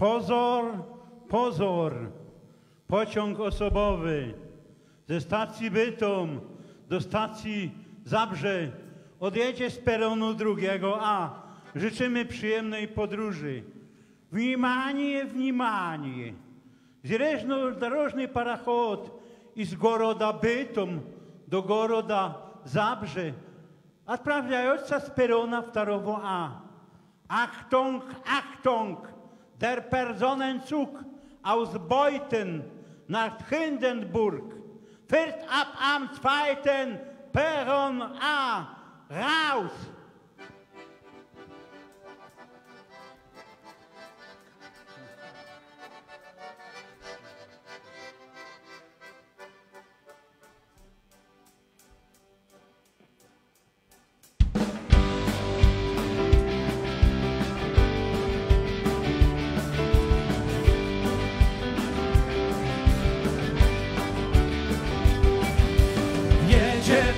Pozor, pozor, pociąg osobowy ze stacji Bytom do stacji Zabrze odjedzie z peronu 2A. Życzymy przyjemnej podróży. Внимание, внимание! Железнодорожный пароход из города Бытом до города Zabrze отправляется с перона 2А. Achtung, Achtung! Der Personenzug aus Beuthen nach Hindenburg fährt ab am 2. Perron A. Raus!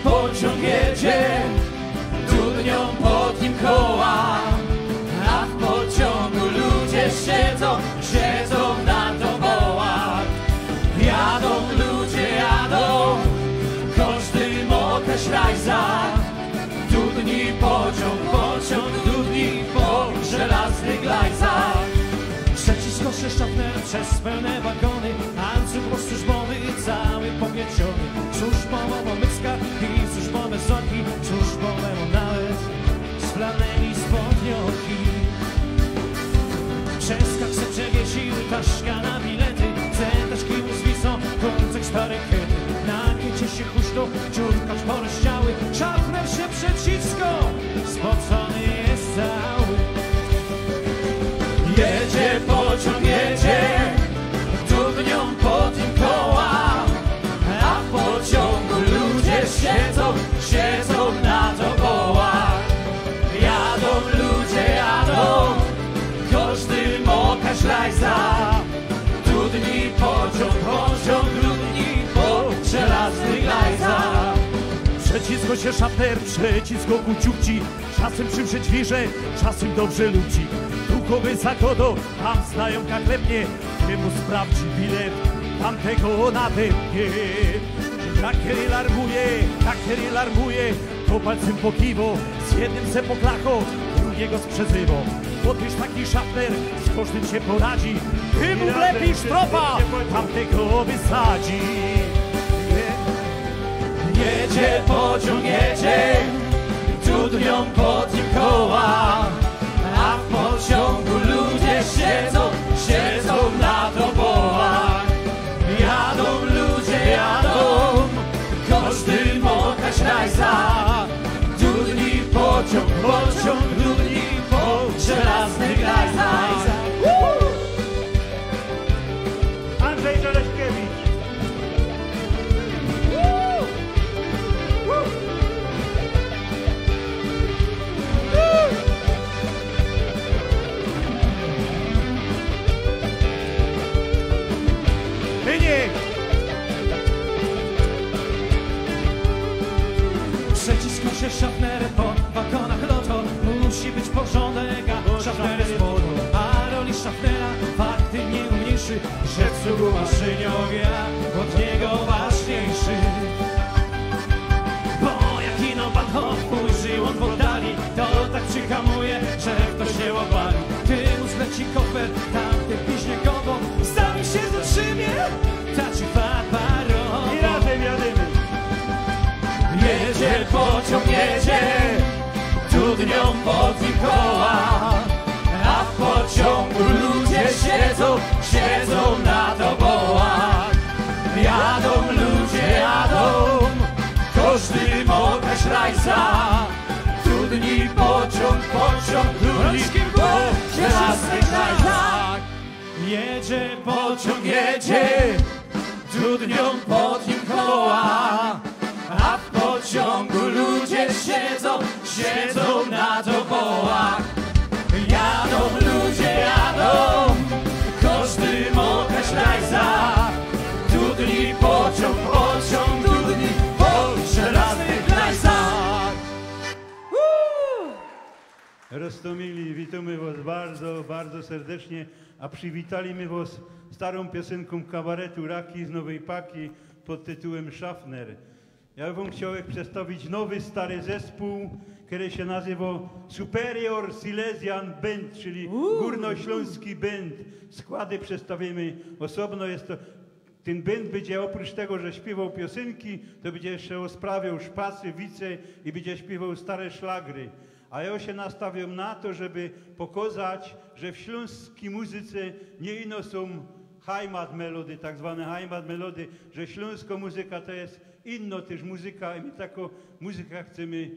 Pociąg jedzie, dudnią pod nim koła, a w pociągu ludzie siedzą na tobołach. Jadą ludzie, jadą, każdy moka ślajza. Dudni pociąg dudni po żelaznych glajzach. Przecisko się szafner przez pełne wagony, łańcuch służbowy cały powieciony. Służbowa mamycka i służbowe zorki, służbowe nawet z flaneli spodnioki. Przeskak se przewiesił, taszka na bilety, centaczki uzwisą, końcek stare kiety. Na kiecie się huśto, ciurkacz porozciały, szafner się przecisko, spocony jest cały. Jedzie pociąg, jedzie, dudnią pod nim koła, a w pociągu ludzie siedzą na tobołach. Jadą ludzie, jadą, każdy moka ślajza. Dudni pociąg dudni po żelaznych glajzach. Przecisko się szafner, przecisko kuciukci, czasem przymrzeć wieże, czasem dobrze ludzi. Duchowy zagodo, tam znają jak lepnie, jemu sprawdzi bilet, tamtego nadepnie. Jak kiedy larmuje, to palcem pokiwo, z jednym se poklacho, drugiego sprzezywo. Otóż taki szafner z każdym się poradzi, ty mu lepiej sztropa, tamtego wysadzi. Jedzie pociąg, jedzie, dudnią pod nim koła, a w pociągu ludzie siedzą na tobołach. Jadą ludzie, jadą, każdy moka ślajza. Dudni pociąg dudni po żelaznych glajzach. Andrzej Żeleszkiewicz. Przeciska się szafner po wagonach loto, musi być porządek, a szafner jest wodą. A roli szafnera fakty nie umniejszy, że w sługu maszyniogia od niego ważniejszy. Bo jak ino pan Hoff ujrzy on w oddali, to tak przyhamuje, że ktoś się obali. Ty mu zleci kofer, tamty piśnie kogo, stawi się zatrzymie, taci paparowo. I razem jadymy. Jedzie pociąg, jedzie, dudnią pod nim koła, a w pociągu ludzie siedzą na tobołach. Jadą ludzie, jadą, każdy moka ślajza. Dudni pociąg dudni po żelaznych glajzach. Jedzie pociąg, jedzie, dudnią pod nim koła, a w pociągu ludzie siedzą na tobołach. Jadą ludzie, jadą, każdy moka ślajza. Dudni pociąg dudni po żelaznych glajzach. Roztomili, witamy was bardzo, bardzo serdecznie, a przywitali mnie was starą piosenką kabaretu Raki z Nowej Paki pod tytułem Schaffner. Ja bym chciał przedstawić nowy, stary zespół, który się nazywa Superior Silesian Band, czyli Górnośląski Band. Składy przedstawimy osobno. Jest to, ten band będzie oprócz tego, że śpiewał piosenki, to będzie jeszcze sprawiał szpasy, wice i będzie śpiewał stare szlagry. A ja się nastawiam na to, żeby pokazać, że w śląskiej muzyce nie ino są heimat melody, tak zwane heimat melody, że śląska muzyka to jest inna też muzyka i my taką muzykę chcemy,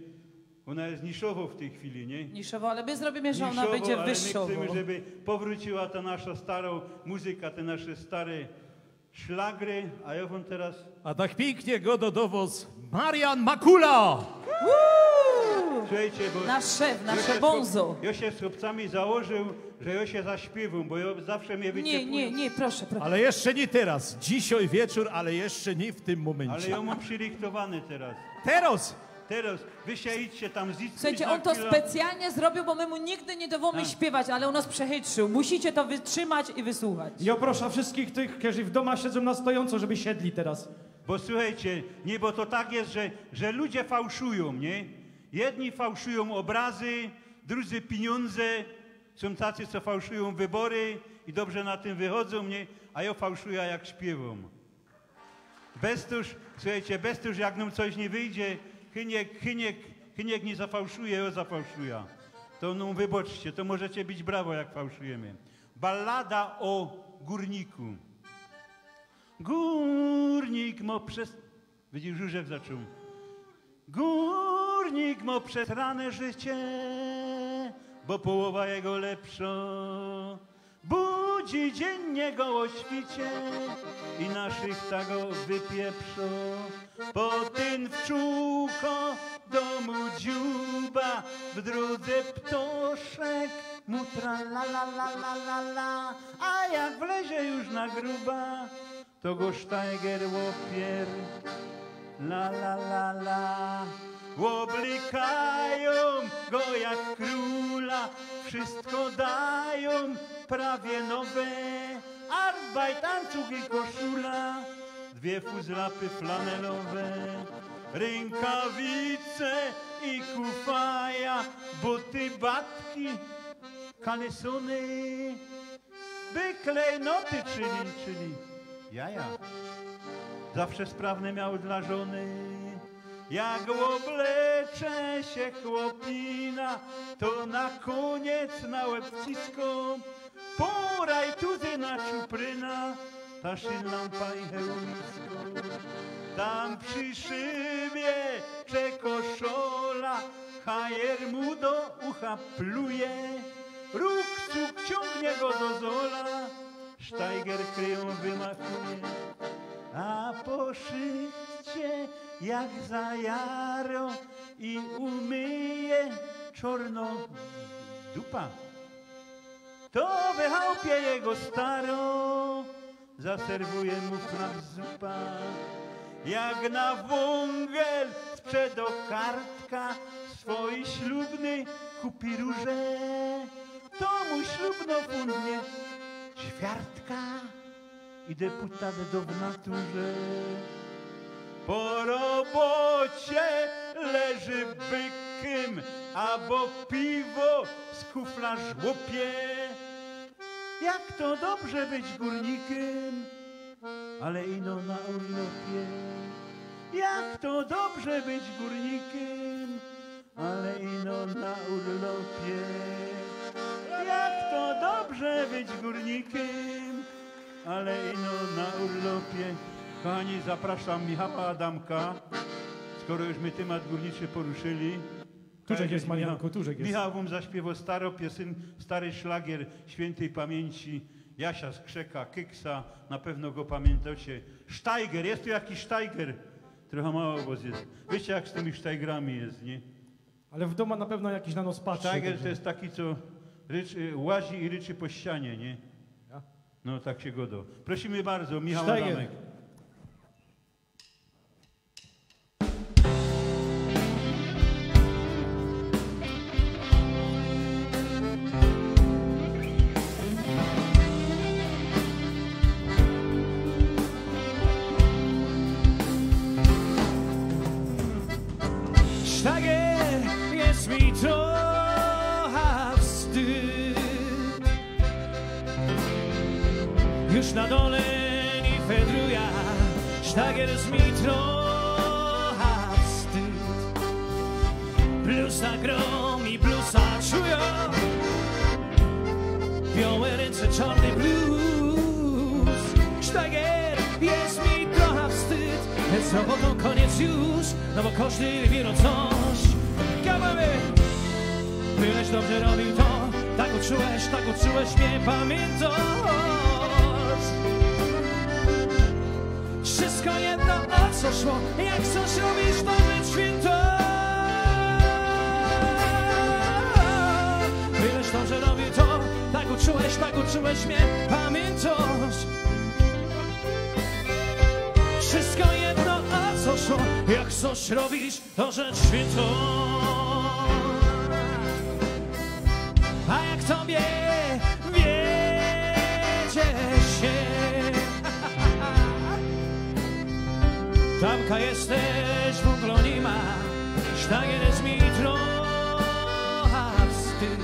ona jest niszowo w tej chwili, nie? Niszowo, ale my zrobimy, że ona Niszowo, będzie ale wyższowo. my chcemy, żeby powróciła ta nasza stara muzyka, te nasze stare szlagry, a ja wam teraz... A tak pięknie go dowóz Marian Makula! Słuchajcie, bo... Nasz szef, nasze bonzo. Ja się z chłopcami założył, że ja się zaśpiewam, bo ja zawsze mnie wyczekują. Nie, proszę. Ale jeszcze nie teraz. Dzisiaj wieczór, ale jeszcze nie w tym momencie. Ale ja mam przyrychtowany teraz. Teraz! Wy się idźcie tam zicnąć. Słuchajcie, on to specjalnie zrobił, bo my mu nigdy nie dowolmy śpiewać, ale on nas przechytrzył. Musicie to wytrzymać i wysłuchać. Ja proszę wszystkich tych, którzy w domach siedzą na stojąco, żeby siedli teraz. Bo słuchajcie, nie, bo to tak jest, że ludzie fałszują, nie? Jedni fałszują obrazy, drudzy pieniądze. Są tacy, co fałszują wybory i dobrze na tym wychodzą, nie? A ja fałszuję, jak śpiewam. Słuchajcie, jak nam coś nie wyjdzie, Chyniek nie zafałszuje, ja zafałszuję. To no wybaczcie, to możecie być brawo, jak fałszujemy. Ballada o górniku. Górnik mo przez... Widzisz, Żużek zaczął. Górnik mo przez rane życie, bo połowa jego lepsza. Budzi dziennie go o świcie i naszych go wypieprzą. Potem w czółko domu dziuba, w drodze ptoszek mu tra la la la la la la. A jak wlezie już na gruba, to go Steiger łopier la la la la. Łoblikają go jak króla, wszystko dają prawie nowe. Arbeit, anzug i koszula, dwie fuzlapy flanelowe, rękawice i kufaja, buty, batki, kalesony, by klejnoty, czyli jaja. Zawsze sprawne miał dla żony. Jak oblecze się chłopina, to na koniec na łeb wciską poraj tuzyna czupryna, ta szynlampa i hełmisko. Tam przy szybie czekoszola, hajer mu do ucha pluje, rukcuk ciągnie go do zola, Steiger kryją wymachuje. A po szychcie jak za jaro i umyje czorno dupa. To wychałpie jego staro, zaserwuje mu chleb zupa. Jak na wągiel sprzedo kartka, swój ślubny kupi róże, to mu ślubno fundnie ćwiartka i deputat do w naturze. Po robocie leży bykiem, albo piwo z kufla żłopie. Jak to dobrze być górnikiem, ale ino na urlopie. Jak to dobrze być górnikiem, ale ino na urlopie. Jak to dobrze być górnikiem, ale ino na urlopie. Kochani, zapraszam Michała Adamka, skoro już my temat górniczy poruszyli. Tużek jest, Marianku, Tużek jest. Michał wam zaśpiewał stary szlagier świętej pamięci Jasia Skrzeka, Kyksa, na pewno go pamiętacie. Steiger, jest tu jakiś Steiger? Trochę mało was jest. Wiecie, jak z tymi Steigerami jest, nie? Ale w domu na pewno jakiś na nos patrzy. Steiger to jest taki, co łazi i ryczy po ścianie, nie? No, tak się godo. Prosimy bardzo, Michał Steiger. Adamek. już na dole nie fedruja, sztagier z mi trochę wstyd. Blusa grom i blusa czują, białe ręce, czarny blues. Sztagier jest mi trochę wstyd, z robotą koniec już, no bo każdy wie o coś. Gamamy! Byleś dobrze robił to, tak uczyłeś mnie, pamiętasz. Wszystko jedno, o co szło, jak coś robisz, to być święto. Byleś dobrze robił to, tak uczyłeś mnie, pamiętasz. Wszystko jedno, a co szło, jak coś robisz, to rzecz świętą. A jak tobie wiedzie się, tamka jesteś, w ogóle nie ma, sztagier jest mi trochę wstyd.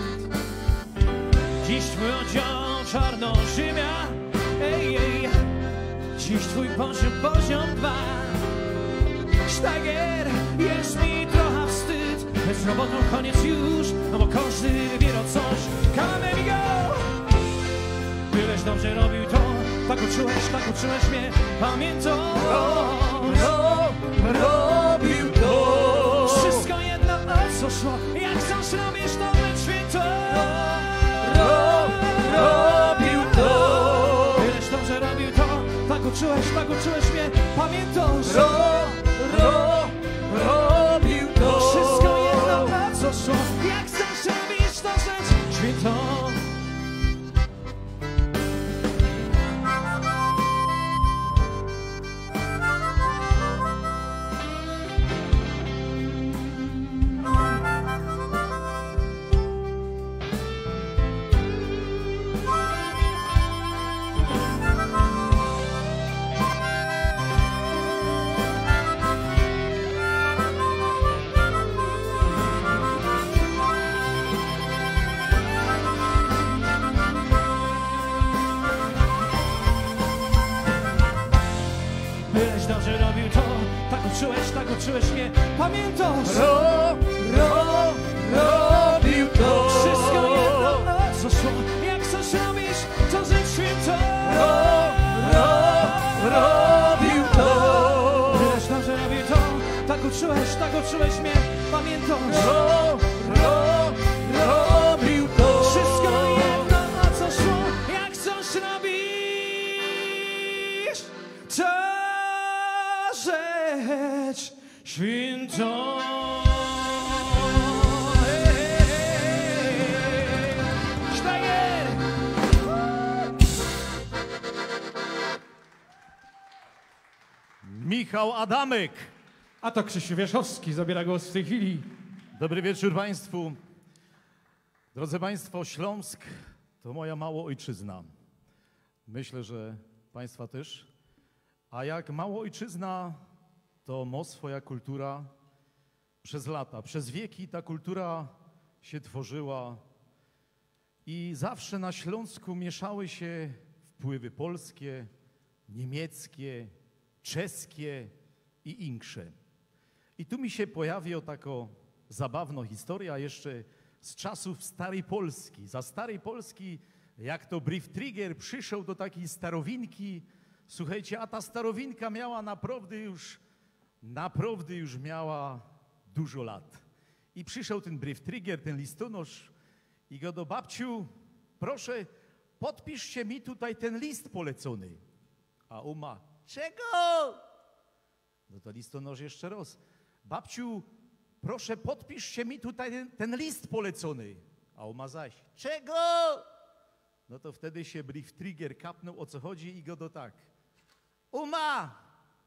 Dziś twój oddział czarnoziemia, ej, ej. Dziś twój poziom 2. Sztagier jest mi trochę wstyd, z robotą koniec już, no bo każdy wie o coś. Come on, baby, go! Byleś dobrze robił to, tak uczyłeś mnie, pamiętasz. Robił to. Wszystko jedno, o co szło, jak coś robisz, to być święto. Robił to. Byleś dobrze robił to, tak uczyłeś mnie, pamiętasz. Robił to. Wszystko jedno, a co szło, jak coś robisz, to rzecz świętą. Byleś dobrze robił to, tak uczyłeś mnie, pamiętasz. Robił to. Wszystko jedno, a co szło, jak coś robisz, to rzecz świętą. Robił to. Byleś dobrze robił to, tak uczyłeś mnie, pamiętasz. Robił to. Wszystko jedno, a co szło, jak coś robisz, to rzecz świętą. Sztagier! Michał Adamek. A to Krzysiu Wierzchowski zabiera głos w tej chwili. Dobry wieczór Państwu. Drodzy Państwo, Śląsk to moja mała ojczyzna. Myślę, że Państwa też. A jak mała ojczyzna, to ma swoja kultura przez lata. Przez wieki ta kultura się tworzyła i zawsze na Śląsku mieszały się wpływy polskie, niemieckie, czeskie i insze. I tu mi się pojawia taka zabawna historia jeszcze z czasów Starej Polski. Za Starej Polski, jak to Briefträger przyszedł do takiej starowinki, słuchajcie, a ta starowinka miała naprawdę już miała dużo lat. I przyszedł ten Briefträger, ten listonosz i go do babciu, proszę, podpiszcie mi tutaj ten list polecony. A uma, czego? No to listonosz jeszcze raz. Babciu, proszę, podpiszcie mi tutaj ten list polecony. A uma zaś, czego? No to wtedy się Briefträger kapnął, o co chodzi i go do tak. Uma,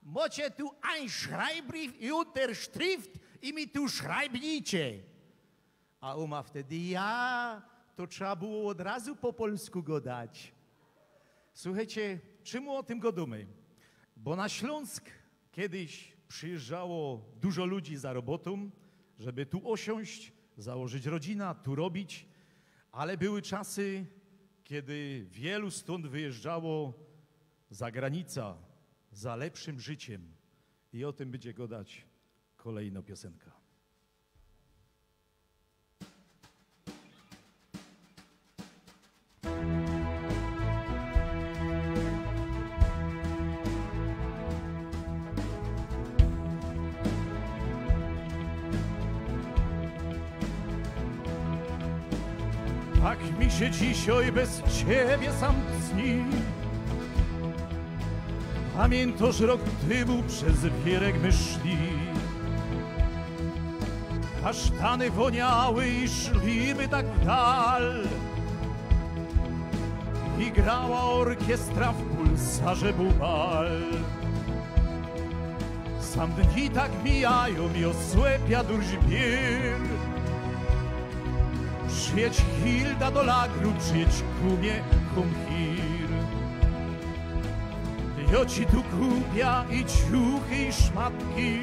macie tu ein Schreibbrief i Unterschrift i mi tu schreibnicie. A uma wtedy, ja, to trzeba było od razu po polsku go dać. Słuchajcie, czemu o tym gadamy? Bo na Śląsk kiedyś przyjeżdżało dużo ludzi za robotą, żeby tu osiąść, założyć rodzinę, tu robić, ale były czasy, kiedy wielu stąd wyjeżdżało zagranica, za lepszym życiem. I o tym będzie gadać kolejna piosenka. Tak mi się dzisiaj bez ciebie sam śni. Pamiętasz rok temu przez wierek my szli. Kasztany woniały i szliby tak w dal. I grała orkiestra w pulsarze bubal. Sam dni tak mijają i osłepia durźbier. Przyjedź Hilda do lagru, przyjedź kumie kumhir. Jo ci tu kupia i ciuchy i szmatki,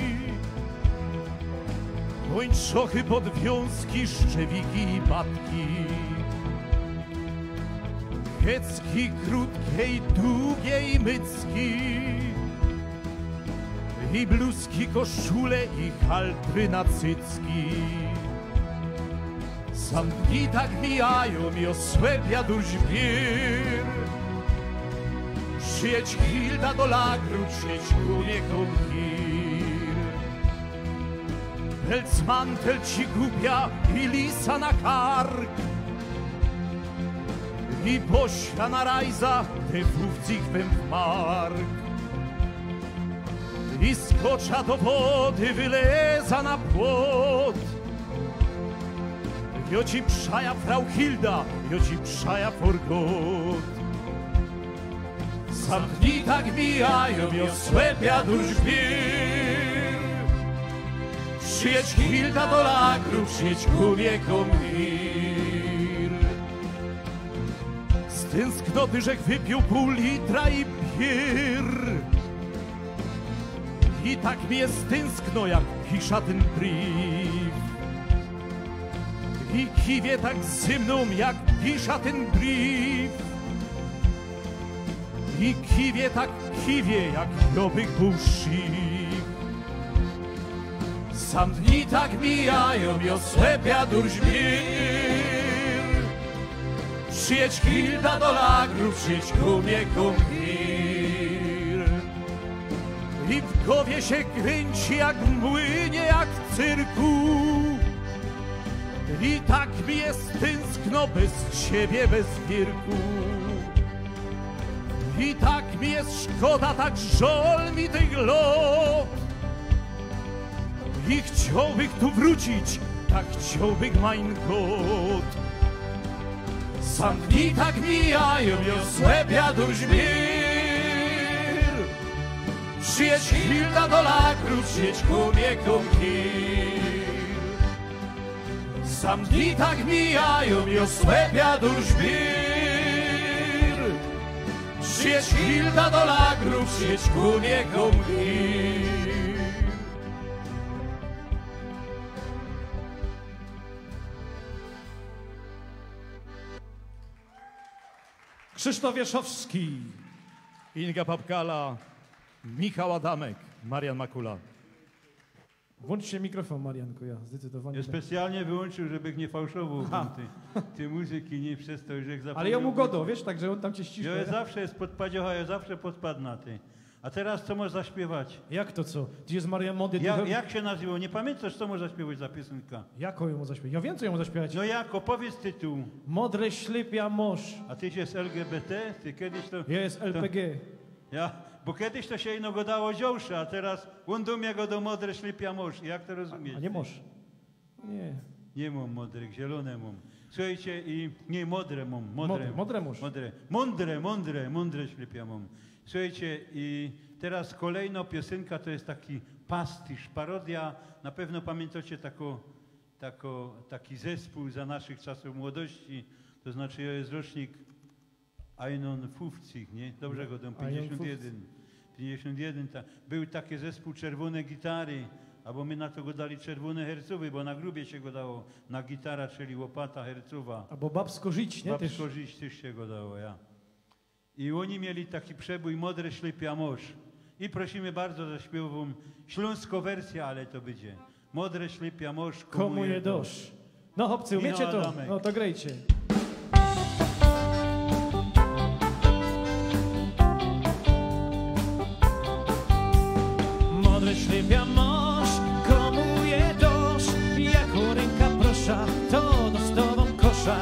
łańczuchy, podwiązki, szczewiki i batki. Hecki, krótkie i długie i mycki, i bluzki, koszule i haltry na cycki. Sam dni tak mijają i osłepia durźbier. Przyjedź Hilda do lagru, przyjedź kumie kumhir. Pelcmantel ci kupia i lisa na kark, i bośka na rajza, te wówcich w mark. I skocza do wody, wyleza na płot. Jo ci przaja Frau Hilda, jo ci przaja forgot. Sam dni tak mijają i osłepia durźbier. Przyjedź Hilda do lagru, przyjedź kumie kumhir. Z tęsknoty żech wypił pół litra i pier. I tak mi jest tęskno, jak pisza ten brief. I kiwie tak ze mną, jak pisza ten brief. I kiwie tak kiwie, jak jobyk był szyb. Sam dni tak mijają i osłepia durźbier. Przyjedź Hilda do lagru, przyjedź kumie kumhir. I w głowie się kręci jak w młynie, jak w cyrku. I tak mi jest tęskno bez ciebie, bez wierku. I tak mi jest szkoda, tak żal mi tych lot. I chciałbym tu wrócić, tak chciałbym mein Gott. Sam dni tak mijają i osłepia durźbier. Przyjedź Hilda do lagru, przyjedź kumie kumhir. Sam dni tak mijają i osłepia durźbier. Przyjedź Hilda do lagru, przyjedź kumie kumhir. Krzysztof Wierzchowski. Inga Papkala, Michał Adamek, Marian Makula. Włączcie mikrofon, Marianko, ja zdecydowanie. Ja specjalnie wyłączył, żeby nie fałszował ty muzyki, nie przez to, że zapomniał. Ale ja mu godo, wiesz, także on tam cię ściska. Ja zawsze jest podpadziocha, ja zawsze podpadł na ty. A teraz co można zaśpiewać? Jak to co? Gdzie jest Maria Mody? Jak się nazywał? Nie pamiętasz, co można śpiewać za piosenka? Jaką ją zaśpiewać? Ja wiem, co ją zaśpiewać. No jak? Opowiedz tytuł. Modre ślipia morz. A ty jest LGBT? Ty kiedyś to... Jest LPG. Bo kiedyś to się ino go dało dziąższe, a teraz on dumie go do modre ślipia morz. Jak to rozumieć? A nie morz. Nie. Nie mam modrych, zielone mam. Słuchajcie, i nie modre mam. Modre morz. Mądre ślipia mam. Słuchajcie, i teraz kolejna piosenka to jest taki pastisz, parodia. Na pewno pamiętacie taki zespół za naszych czasów młodości. To znaczy, ja jest rocznik 51, nie? Dobrze go dam, 51. 51, był taki zespół Czerwone Gitary, albo my na to go dali Czerwone Hercowy, bo na grubie się go dało, na gitara, czyli łopata hercowa. Albo babsko żyć, nie? Babsko żyć też się go dało, ja. I oni mieli taki przebój Modre ślepia morz. I prosimy bardzo za śpiewową śląską wersję, ale to będzie Modre ślepia morz, Komu je dosz? No chłopcy, umiecie to? Adamek. No to grejcie. Modre ślepia morz, komu je dosz? Jako ręka prosza, to do z tobą kosza.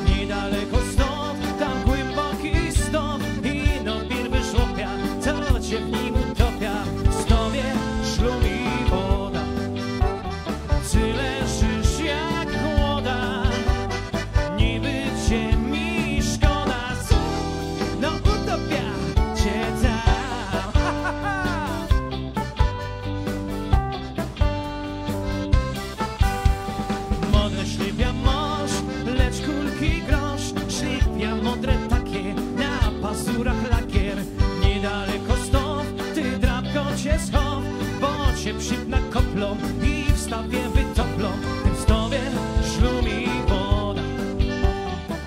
Niedaleko stąd, tam głęboki stąd. I no birwy żłopia, to cię w nim utopia. Z tobie szlumi woda, ty leżysz jak młoda. Niby cię mi szkoda, no utopia cię tam. Modre ślepia morz, lecz kulki grosz. Ślepia modre takie, na pazurach lakier. Niedaleko stąd, ty drapko cię schow, bo cię przypna koplą i w stawie wytoplą. Tym stobie szlumi woda,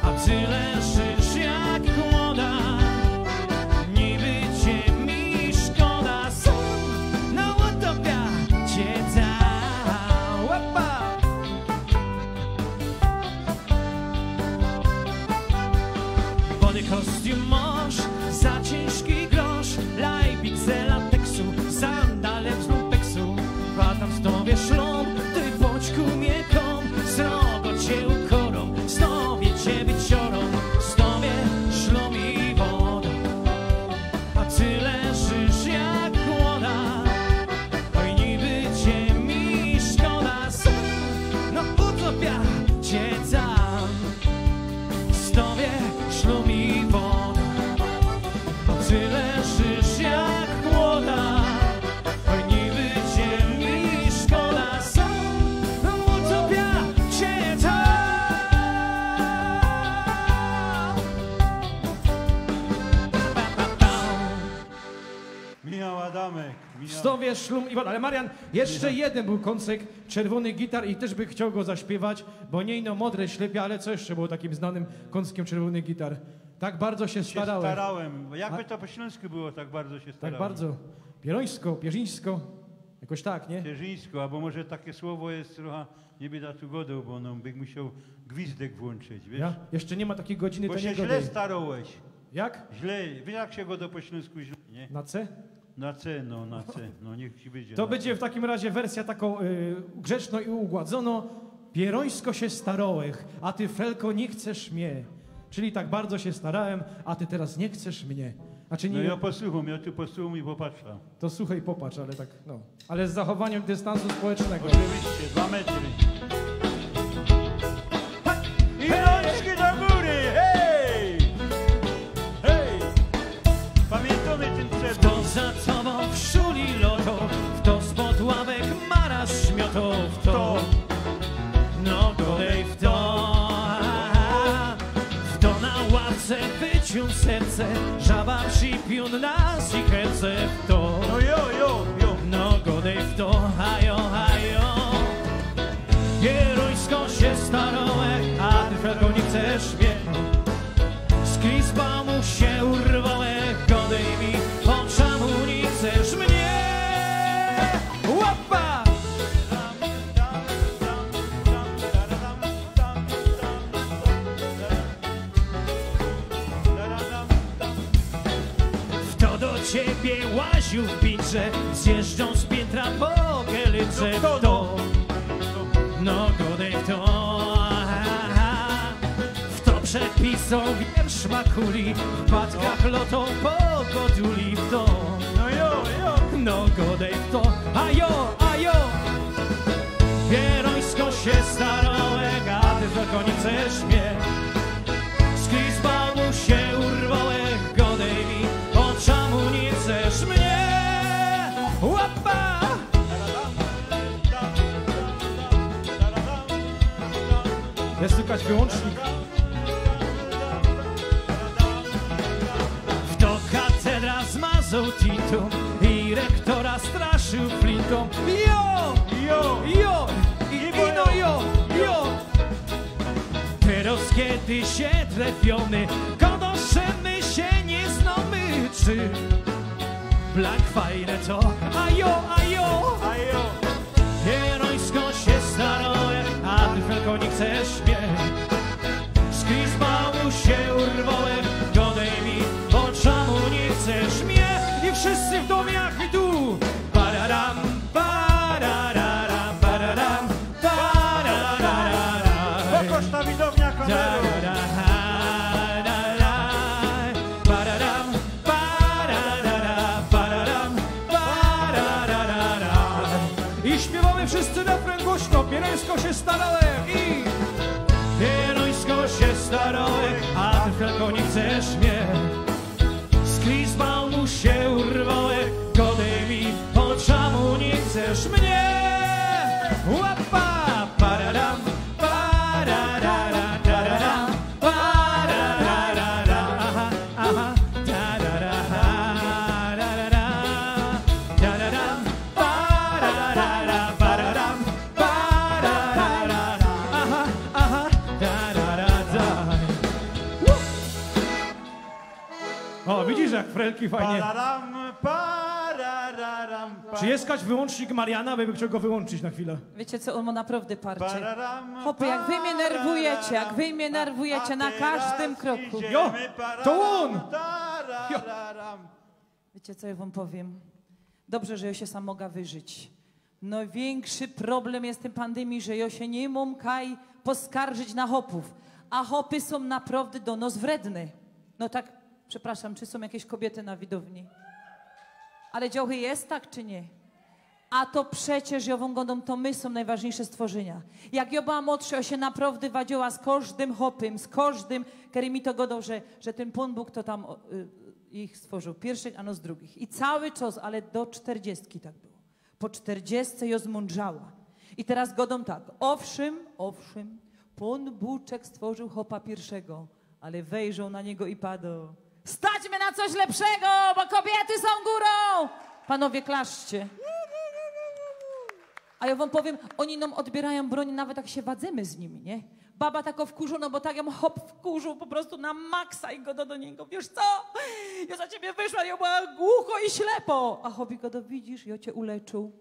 a ty leżysz jak młoda. Niby cię mi szkoda, no utopia cię tam. Łapa! Wody kostium masz, za ciężki grosz. Lajbice lateksu, sandale z lumpeksu. Patam z tobie szlom, ty boćku mnie kom. Srogo cię ukorą, z tobie cię wyciorą. Z tobie szlom i woda, a ty leżysz jak młoda. Oj, niby cię mi szkoda, no utopia cię tam. Z tobie szlum i woda, a ty leżysz jak młoda. Oj, niby cię mi szkoda, no utopia cię tam. Michał Adamek. W Stowie szlum i woda. Ale Marian, jeszcze jeden był koncek, czerwony gitar i też by chciał go zaśpiewać, bo nie ino Modre ślepia, ale co jeszcze było takim znanym konckiem czerwony gitar? Tak bardzo się starałem. Starałem. Jakby to po śląsku było, tak bardzo się starałem. Tak bardzo. Pierońsko, pierzińsko. Jakoś tak, nie? Pierzyńsko, albo może takie słowo jest trochę nie bieda tu godą, bo no, by musiał gwizdek włączyć, wiesz? Ja? Jeszcze nie ma takiej godziny, Bo to się nie źle godaj. starałeś. Jak? Źle. Wiesz jak się go do po śląsku źle, nie? Na C? Na C, no na C. No niech ci będzie. To na będzie C. w takim razie wersja taką grzeczną i ugładzoną. Pierońsko się starołech, a ty, Felko, nie chcesz mnie. Czyli tak bardzo się starałem, a ty teraz nie chcesz mnie. Znaczy No nie, ja posłucham, ja tu posłucham i popatrzę. to słuchaj, popatrz, ale tak, no. Ale z zachowaniem dystansu społecznego. Oczywiście, 2 metry. I rączki do góry, hej! Hej! Pamiętamy ten przebój. To za tobą w szuli loto, w to spod ławek marasz śmioto, w to, no golej w to na ławce wyciął serce, żaba przypiun na sicherce, w to, No jo. no golej w to, hajo, hajo. Pierońsko się starołek, a ty, Felko, nie chcesz mnie. Z Krisbamu się urwałek, godej mi, po czemu nie chcesz mnie? Łapa! W to do ciebie łaził w bitrze, zjeżdżą z piętra po kielice, w to, no godej w to. W to przepisał wiersz Makuli, w patkach lotą po goduli, w to, No jo. no godej w to, ajo, ajo. Pierońsko się starołek, a ty, Felko, nie chcesz mnie. Z Krisbamu się urwałek, godej mi, po czemu nie chcesz mnie? Łapa! Jest słychać wyłącznik. W to katedra zmazał titą i rektora straszył flintą. Jo! Teraz kiedy się trafiony, konoszymy się nie czy Black fajne to ajo, ajo, Ajo! Hierońsko się staroje, a ty tylko nie chcesz mnie. Skryz mamu się urwałem, godej mi, bo czemu nie chcesz mnie? I wszyscy w domiach i tu pararam, parararam, pararam, parararam. Pokaż ta widownia kamerą! I śpiewamy wszyscy refren głośno, Pierońsko się starałem i Pierońsko się starałem, a ty tylko nie chcesz mnie. Skryz mu się urwałem, godej mi, po czemu nie chcesz mnie? Łapa, pararam, pararara, tarara, pararara, aha, aha, tarara, tarara, tararam, pararara, pararam, pararara, aha, aha, tarara, daj. O, widzisz jak frelki fajnie. Pararam, parararam, Czy jest jakaś wyłącznik Mariana, bym chciał go wyłączyć na chwilę. Wiecie co, on ma naprawdę parcie. pararam, Hopy, jak wy mnie nerwujecie, jak wy mnie nerwujecie na każdym kroku. Jo, to on! Wiecie co ja wam powiem? Dobrze, że ja się sam mogę wyżyć. No większy problem jest w tej pandemii, że ja się nie mam kaj poskarżyć na hopów. A hopy są naprawdę do nos wredne. No tak, przepraszam, czy są jakieś kobiety na widowni? Ale dziochy jest tak, czy nie? A to przecież Jową godą to my są najważniejsze stworzenia. Jak ja była młodsza, ja się naprawdę wadziła z każdym hopym, z każdym, który mi to godą, że ten Pan Bóg to tam ich stworzył. Pierwszych, ano z drugich. I cały czas, ale do 40 tak było. Po 40 ja zmądrzała. I teraz godą tak. Owszem, Pan Bóczek stworzył hopa pierwszego, ale wejrzał na niego i padł. Stać mnie na coś lepszego, bo kobiety są górą! Panowie, klaszczcie. A ja wam powiem, oni nam odbierają broń, nawet jak się wadzemy z nimi, nie? Baba tako wkurzu, no bo tak ją hop wkurzył po prostu na maksa i go do niego. Wiesz co? Ja za ciebie wyszła, ja była głucho i ślepo. A hobby go do widzisz, ja cię uleczył.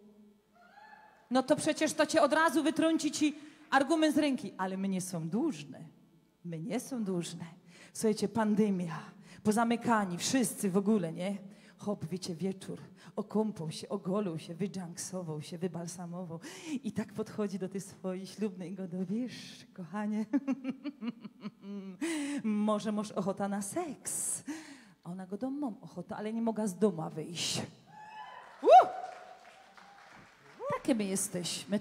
No to przecież to cię od razu wytrąci ci argument z ręki. Ale my nie są dłużne. My nie są dłużne. Słuchajcie, pandemia, pozamykani, wszyscy w ogóle, nie? Hop, wiecie, wieczór, okąpał się, ogolił się, wydżanksował się, wybalsamował i tak podchodzi do tej swojej ślubnej i go do, wiesz, kochanie, może masz ochota na seks? A ona go do, mam ochotę, ale nie mogła z doma wyjść. Takie my jesteśmy,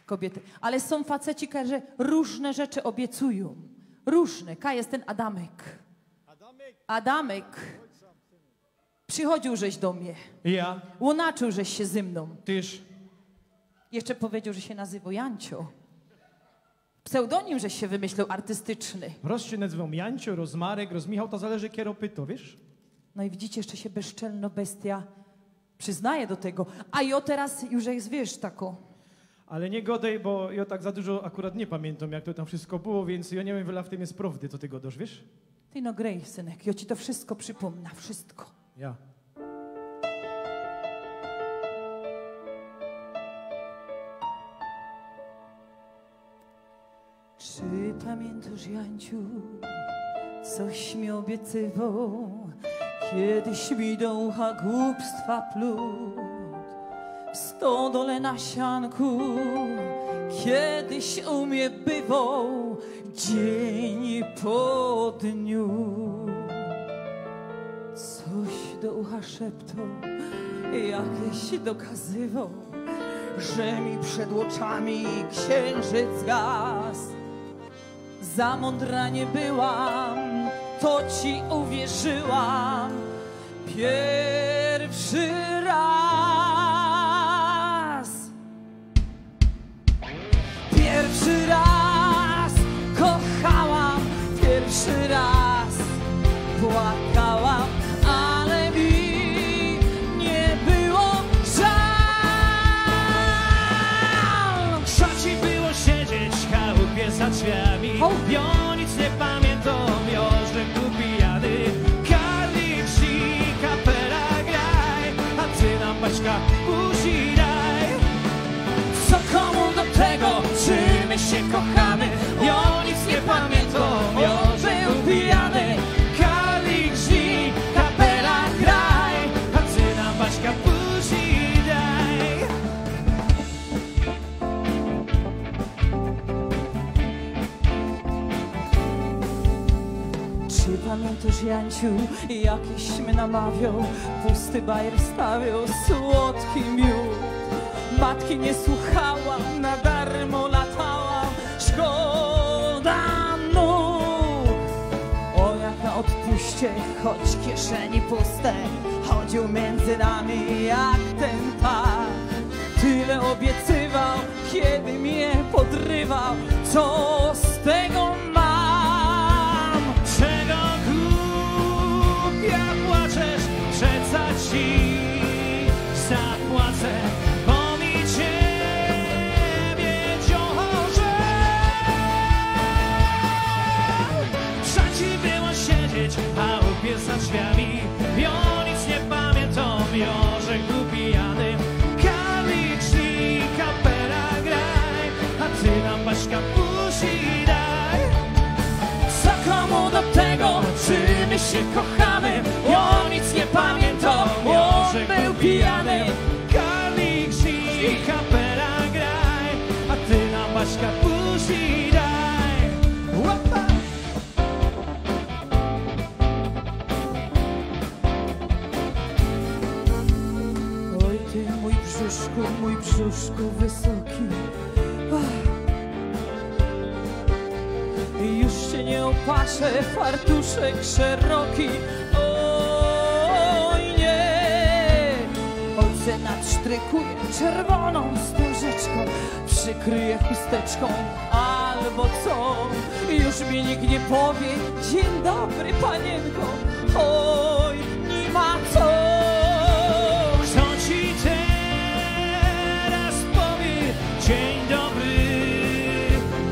kobiety. Ale są faceci, którzy różne rzeczy obiecują. Różne. Ka jest ten Adamek. Adamek. Przychodził żeś do mnie. Ja? Łonaczył żeś się ze mną. Tyż? Jeszcze powiedział, że się nazywa Jancio. Pseudonim żeś się wymyślił artystyczny. Roz się nazywam Jancio, Rozmarek, Rozmichał, to zależy kiero pyto, wiesz? No i widzicie, jeszcze się bezczelno bestia przyznaje do tego. A ja teraz już jest, wiesz, tako. Ale nie godej, bo ja tak za dużo akurat nie pamiętam, jak to tam wszystko było, więc ja nie wiem, wiele w tym jest prawdy, co ty godasz, wiesz? Ty no grej, synek, ja ci to wszystko przypomnę, wszystko. Ja. Czy pamiętasz, Janciu, coś mi obiecywał, kiedyś mi do ucha głupstwa plód, w stodole na sianku, kiedyś u mnie bywał dzień po dniu. Coś do ucha szeptał, jakieś dokazywał, że mi przed oczami księżyc gasł. Za mądra nie byłam, to ci uwierzyłam pierwszy raz. Pierwszy raz kochałam, pierwszy raz płakałam, ale mi nie było żal. Szaci było siedzieć w chałupie za drzwiami. Ja nic nie pamiętam, Jożek był pijany. Karli Janciu jakiś mnie namawiał, pusty bajer stawiał, słodki miód. Matki nie słuchałam, na darmo latałam, szkoda nóg. O jak na odpuście, choć kieszeni puste, chodził między nami jak ten tak. Tyle obiecywał, kiedy mnie podrywał, co z tego mam? Czego głupia płaczesz, przeca ci zapłacę, bo mi ciebie dziążę. Wszędzie było siedzieć, a upiec za drzwiami, o nic nie pamiętam, Jorzek był pijany. Karlik, szli, kapela graj, a ty nam Baśka puści daj. Co komu do tego, czy my się kochamy? O nic nie pamiętam, Jorzek był pijany. Karlik, szli, kapela graj, a ty nam Baśka puści daj. Łapa! Oj ty mój brzuszku wysoki, ach. Już się nie opaszę, fartuszek szeroki, oj nie. Ojce nadsztrykuje czerwoną wstążeczką, przykryje chusteczką albo co. Już mi nikt nie powie, dzień dobry panienko, oj nie ma co. Kto ci teraz powie dzień dobry,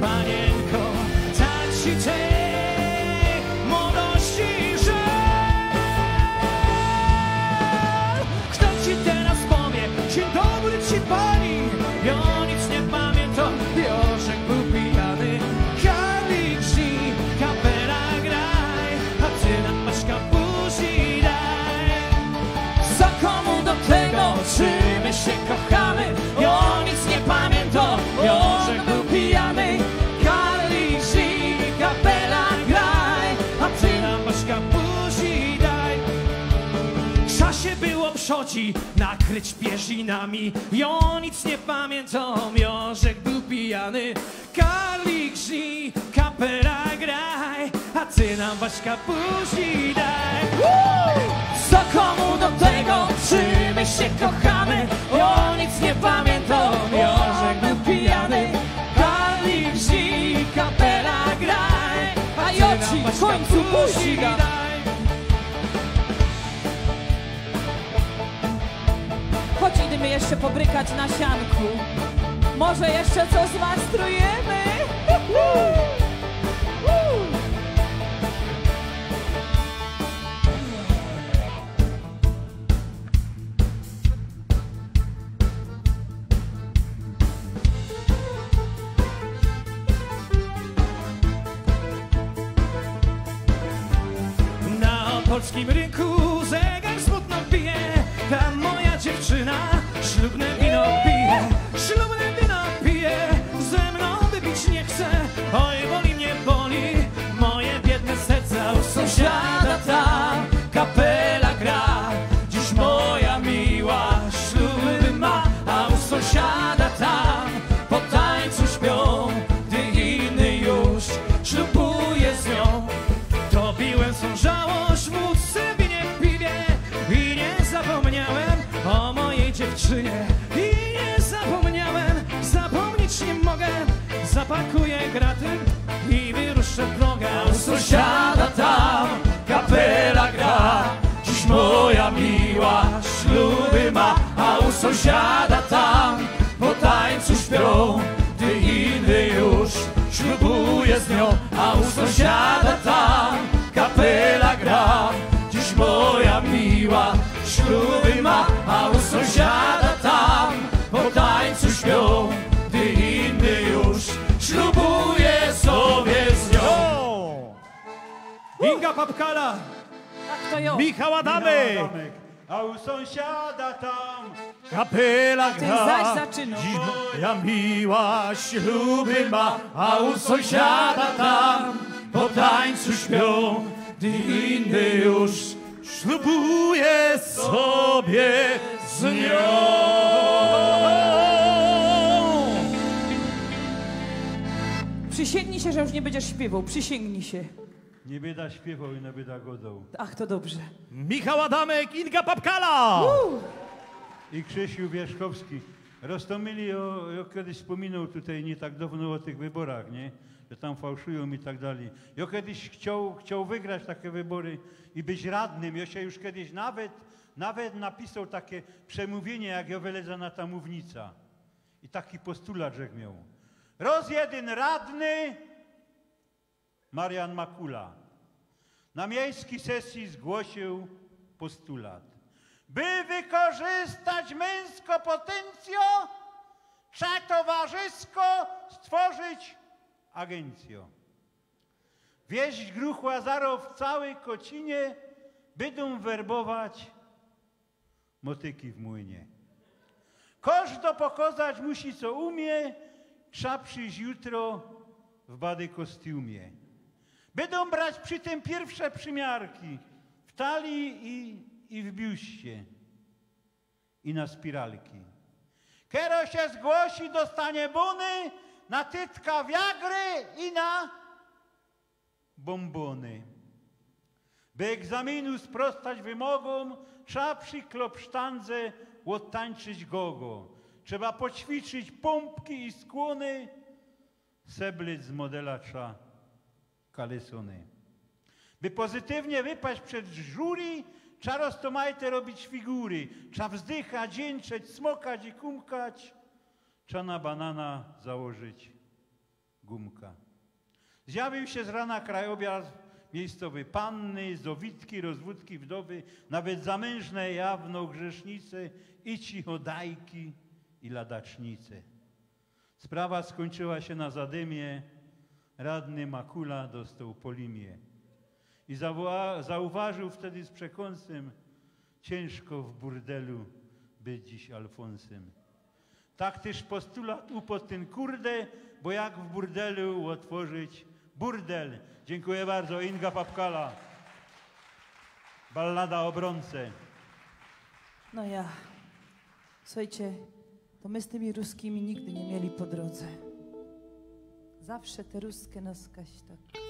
panienko, tak ci tej młodości żal. Kto ci teraz powie dzień dobry ci pani, ja nic nie pamiętam, Jorzek był pijany. Karlik, żni, kapela graj, a ty nam Baśka puści daj. Co komu do tego, czy my się kochamy? Ja nic nie pamiętam, Jorzek był pijany. Karlik, żni, kapela graj, a ty nam Baśka puści daj. Trzeba się było przodzi nakryć pierzinami, ja nic nie pamiętam, Jorzek był pijany. Karlik, żni, kapela graj, a ty nam Baśka puści daj. Co komu do tego, czy my się kochamy? Ja nic nie pamiętam, Jorzek był pijany. Karlik, żni, kapela graj, A ja ci w końcu puści dam. Chodź, idziemy jeszcze pobrykać na sianku. Może jeszcze coś zmastrujemy? Na opolskim rynku zegar smutno bije, ta moja dziewczyna ślubne wino pije, ślubne wino pije, ze mną wypić nie chce, oj boli mnie boli, moje biedne serce. U sąsiada tam kapela gra, dziś moja miła śluby ma, a u sąsiada tam po tańcu śpią, gdy inny już ślubuje z nią. Topiłem swą żałość w wódce, winie, piwie i nie zapomniałem o mojej dziewczynie. I nie zapomniałem, zapomnieć nie mogę. Zapakuję graty i wyruszę w drogę. U sąsiada tam kapela gra, dziś moja miła śluby ma, a u sąsiada tam po tańcu śpią, gdy inny już ślubuje z nią. A u sąsiada tam kapela gra, dziś moja miła śluby ma, a u sąsiada tam po tańcu śpią, gdy inny już ślubuje sobie z nią. Inga Papkala! Tak to ją. Michał Adamek, A u sąsiada tam kapela Ty zaś gra, zaczynasz. dziś moja miła śluby ma, a u sąsiada tam po tańcu śpią, gdy inny już ślubuje sobie z nią. Przysięgnij się, że już nie będziesz śpiewał. Przysięgnij się. Nie będę śpiewał i nie będę godał. Ach, to dobrze. Michał Adamek, Inga Papkala! I Krzysiu Wierzchowski. Roztomili, ja kiedyś wspominał tutaj nie tak dawno o tych wyborach, nie? Że tam fałszują i tak dalej. Ja kiedyś chciał wygrać takie wybory i być radnym. Ja się już kiedyś nawet napisał takie przemówienie, jak ja wylezę ta mównica. I taki postulat, że miał. Roz jeden radny, Marian Makula, na miejskiej sesji zgłosił postulat. By wykorzystać męsko potencjo, trzeba towarzysko stworzyć agencję. Wieść gruch Łazarów w całej Kocinie będą werbować motyki w młynie. Każdy pokazać musi, co umie, trzeba przyjść jutro w bady kostiumie. Będą brać przy tym pierwsze przymiarki w talii i w biuście i na spiralki. Kero się zgłosi, dostanie bony na tytka wiagry i na bombony. By egzaminu sprostać wymogom, trzeba przy klopsztandze odtańczyć gogo. Trzeba poćwiczyć pompki i skłony, seblic z modela trzeba kalesony. By pozytywnie wypaść przed jury, trzeba roztomajte robić figury. Trzeba wzdychać, jęczeć, smokać i kumkać. Trzeba na banana założyć gumka. Zjawił się z rana krajobraz miejscowy panny, zowitki, rozwódki, wdowy, nawet zamężne jawno grzesznice i cichodajki i ladacznice. Sprawa skończyła się na zadymie, radny Makula dostał polimię. I zauważył wtedy z przekąsem, ciężko w burdelu być dziś Alfonsem. Tak też postulat upod ten kurde, bo jak w burdelu otworzyć burdel. Dziękuję bardzo. Inga Papkala. Ballada o Bronce. No ja. Słuchajcie, to my z tymi ruskimi nigdy nie mieli po drodze. Zawsze te ruskie nas kaś tak...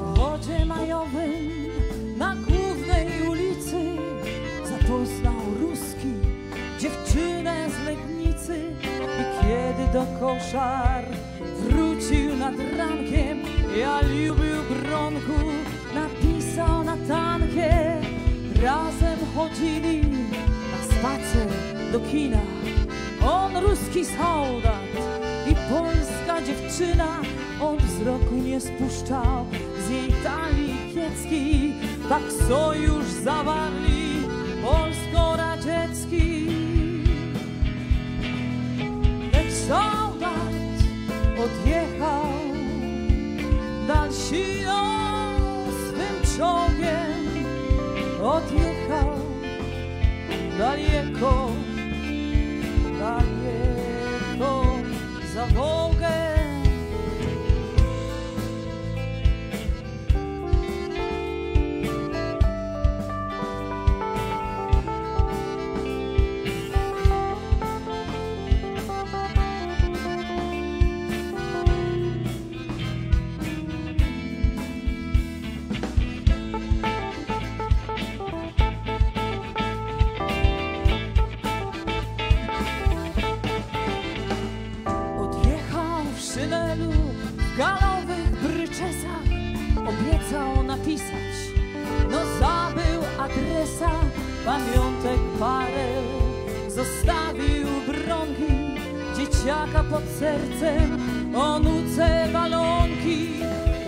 W wodzie majowym na głównej ulicy zapoznał ruski dziewczynę z Legnicy i kiedy do koszar wrócił nad rankiem, ja lubił Bronku, napisał na tankie. Razem chodzili na spacer do kina. On ruski soldat i polska dziewczyna. On wzroku nie spuszczał z jej talii kiecki. Tak sojusz zawarli polsko-radziecki. Lecz soldat odjechał dalsiną swym czołgiem. Odjechał daleko, daleko za Wołgę. W galowych bryczesach obiecał napisać, no zabył adresa, pamiątek parę zostawił Bronki, dzieciaka pod sercem, o nuce balonki.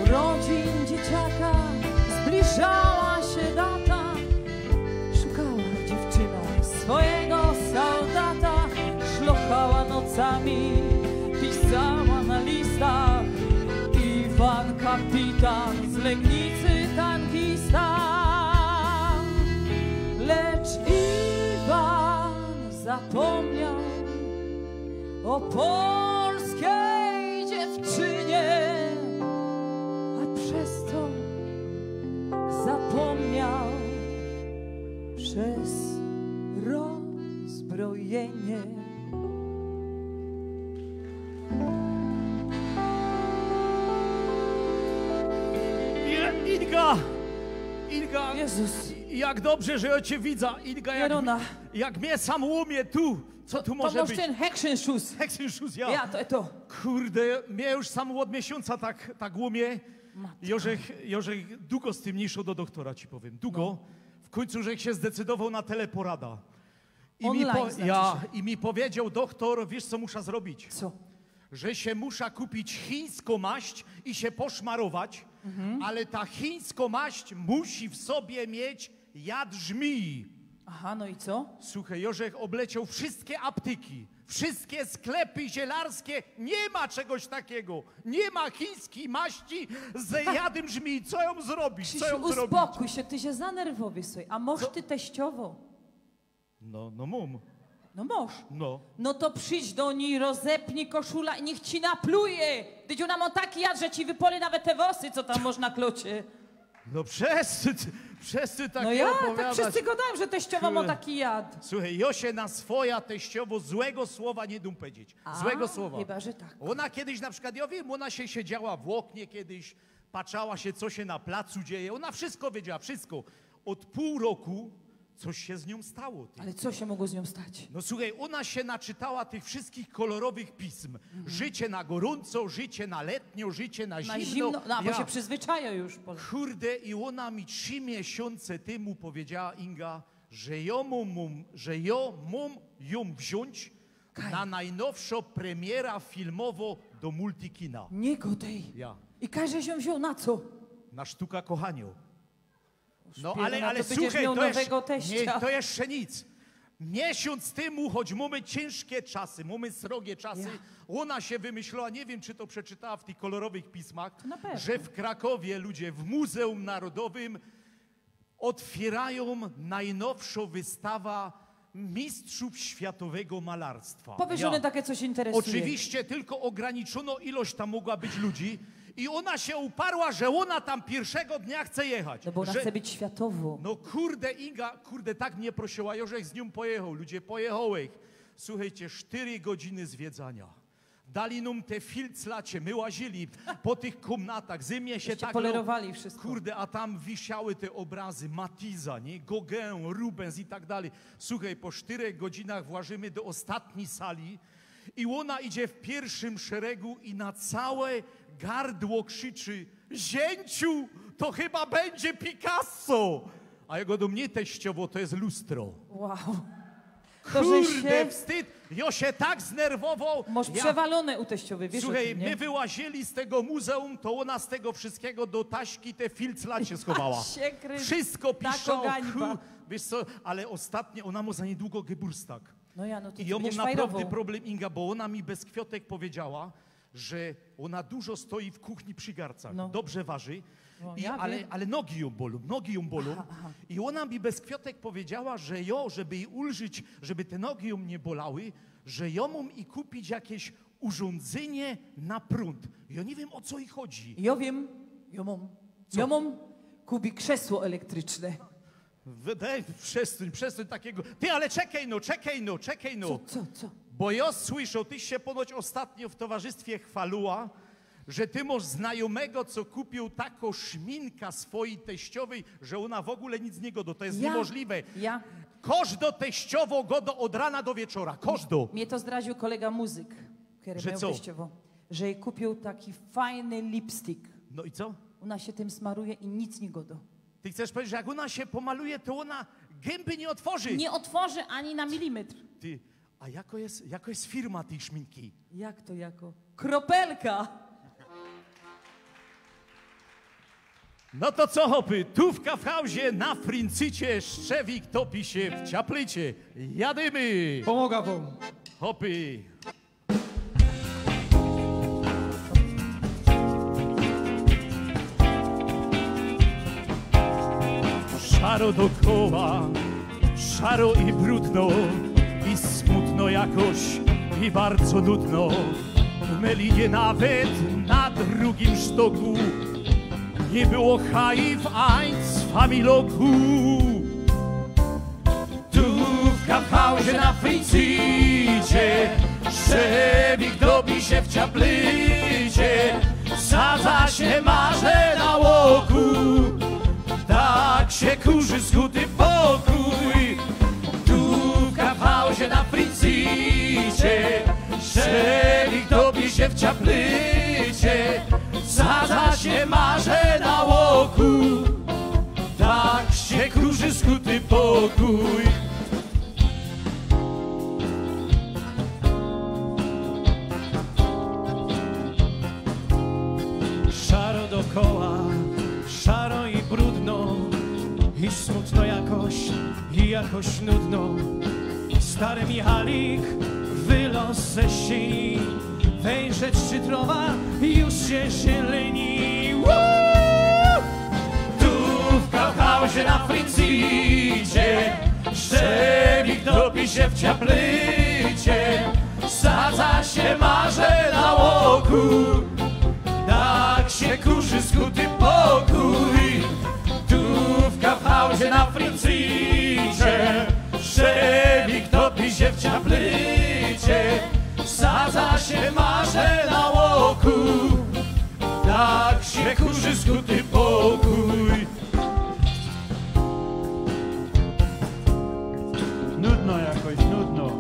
Urodzin dzieciaka zbliżała się data, szukała dziewczyna swojego soldata, szlochała nocami, pisała na listach. Iwan kapitan z Legnicy tankista. zapomniał o polskiej dziewczynie, a przez to zapomniał przez rozbrojenie. Inga, Jezus, jak dobrze, że ja cię widzę. Inga, Jarona. jak mnie sam łomie tu, co tu może być? ten Hexenschuss. Hexenschuss, ja. Ja, to. Kurde, mnie już sam od miesiąca tak łomie. Jorzech długo z tym nie szło do doktora, ci powiem. Długo. W końcu, żech się zdecydował na teleporada. Online, znaczy I mi powiedział doktor, wiesz co muszę zrobić? Co? Że się muszę kupić chińską maść i się poszmarować, ale ta chińska maść musi w sobie mieć jad żmii. Aha, no i co? Słuchaj, Jorzech obleciał wszystkie apteki, wszystkie sklepy zielarskie, nie ma czegoś takiego. Nie ma chińskiej maści z jadem żmii. Co ją zrobić? Co ją Krzysiu, zrobić? uspokój się, ty się zanerwowy sobie. A moż ty teściowo? No mum. No moż. No. No to przyjdź do niej, rozepnij koszula i niech ci napluje. Dydziu nam on taki jad, że ci wypoli nawet te włosy, co tam można klocie. No wszyscy takie No ja, tak opowiadać. wszyscy gadają, że teściowa ma Kurde. taki jad. Słuchaj, Josie na swoja teściowo złego słowa nie dum powiedzieć. Złego słowa. Chyba, że tak. Ona kiedyś na przykład, ja wiem, ona się siedziała w oknie kiedyś, patrzała się, co się na placu dzieje. Ona wszystko wiedziała, wszystko. Od pół roku coś się z nią stało. Ty. Ale co się mogło z nią stać? No słuchaj, ona się naczytała tych wszystkich kolorowych pism. Życie na gorąco, życie na letnio, życie na zimno. Na zimno, no, bo Ja- się przyzwyczaja już. Kurde, i ona mi 3 miesiące temu powiedziała, Inga, że ja mam ją wziąć na najnowszą premiera filmowo do multikina. Nie godej. Ja. I każe się wziął na co? Na sztuka kochaniu. No Szpiewa, ale to będziesz słuchaj, miał to nowego teścia. to jeszcze nic. Miesiąc temu, choć mamy ciężkie czasy, mamy srogie czasy, ona się wymyślała, nie wiem, czy to przeczytała w tych kolorowych pismach, na pewno. że w Krakowie ludzie w Muzeum Narodowym otwierają najnowszą wystawę mistrzów światowego malarstwa. Powiesz, że one takie coś interesuje. Oczywiście tylko ograniczono ilość tam mogła być ludzi i ona się uparła, że ona tam pierwszego dnia chce jechać. No bo ona że... chce być światową. No kurde, Inga, tak mnie prosiła, Jorzech z nią pojechał, ludzie pojechałeś. Słuchajcie, 4 godziny zwiedzania. Dali nam te filclacie, my łazili po tych komnatach, zimie się Żeście tak... polerowali wszystko. Kurde, a tam wisiały te obrazy Matiza, nie? Gauguin, Rubens i tak dalej. Słuchaj, po 4 godzinach włażymy do ostatniej sali i ona idzie w pierwszym szeregu i na całe gardło krzyczy: zięciu, to chyba będzie Picasso! A jego do mnie teściowo, to jest lustro. Wow. To, że Kurde, się... wstyd! Jo się tak znerwował. Masz przewalone u teściowej, wiesz o Słuchaj, tym, nie? my wyłazili z tego muzeum, to ona z tego wszystkiego do taśki te filclacie schowała. się kry... Wszystko Tako piszą. gańba. Wiesz co, ale ostatnio ona ma za niedługo Geburstag. No ja, no to I ty ja mam będziesz naprawdę fajrował. problem, Inga, bo ona mi bez kwiotek powiedziała, że ona dużo stoi w kuchni przy garcach. No. Dobrze waży. No, I, ja wiem. ale nogi ją bolą, Aha. I ona mi bez kwiotek powiedziała, że żeby jej ulżyć, żeby te nogi ją nie bolały, że ja mam i kupić jakieś urządzenie na prąd. Ja nie wiem, o co jej chodzi. Ja wiem, ja mam kubi krzesło elektryczne. Daj, przestań takiego. Ty, ale czekaj no. Co? Bo ja słyszę, ty się ponoć ostatnio w towarzystwie chwaluła, że ty masz znajomego, co kupił taką szminkę swojej teściowej, że ona w ogóle nic nie godo. To jest niemożliwe. Ja. Każdo teściowo godo od rana do wieczora. Każdo. Mnie to zdradził kolega muzyk, który Że miał co? teściowo, że jej kupił taki fajny lipstick. No i co? Ona się tym smaruje i nic nie godo. Ty chcesz powiedzieć, że jak ona się pomaluje, to ona gęby nie otworzy. Nie otworzy ani na milimetr. Ty, a jako jest firma tej szminki? Jak to jako? Kropelka! No to co, hopy, tu w Kaufhausie na Frincycie Szczewik topi się w ciaplycie. Jadymy! Pomaga wam. Hopy! Szaro dokoła, szaro i brudno, i smutno jakoś i bardzo nudno. W Melinie nawet na drugim sztoku nie było HIV, AIDS, Familoku. Tu w Kaufhausie na Frincicie Szewik dobi się w ciaplycie, sadza się marze na łoku, tak się kurzy skuty pokój. Tu w Kaufhausie na Frincicie Szewik dobi się w ciaplycie, sadza się marze na łoku, tak się kurzy skuty pokój. Szaro dokoła, szaro i brudno, i smutno jakoś, i jakoś nudno. Stary Michalik wylos ze sieni, wejrzeć czy trowa już się zieleni. Tu w Kaufhausie na Frincicie Szewik dobi się w ciaplycie, sadza się marze na łoku, tak się kurzy skuty pokój. Tu w Kaufhausie na Frincicie Szewik topi się w ciaplycie, sadza się marze na łoku, tak się kurzy skuty pokój. Nudno jakoś, nudno.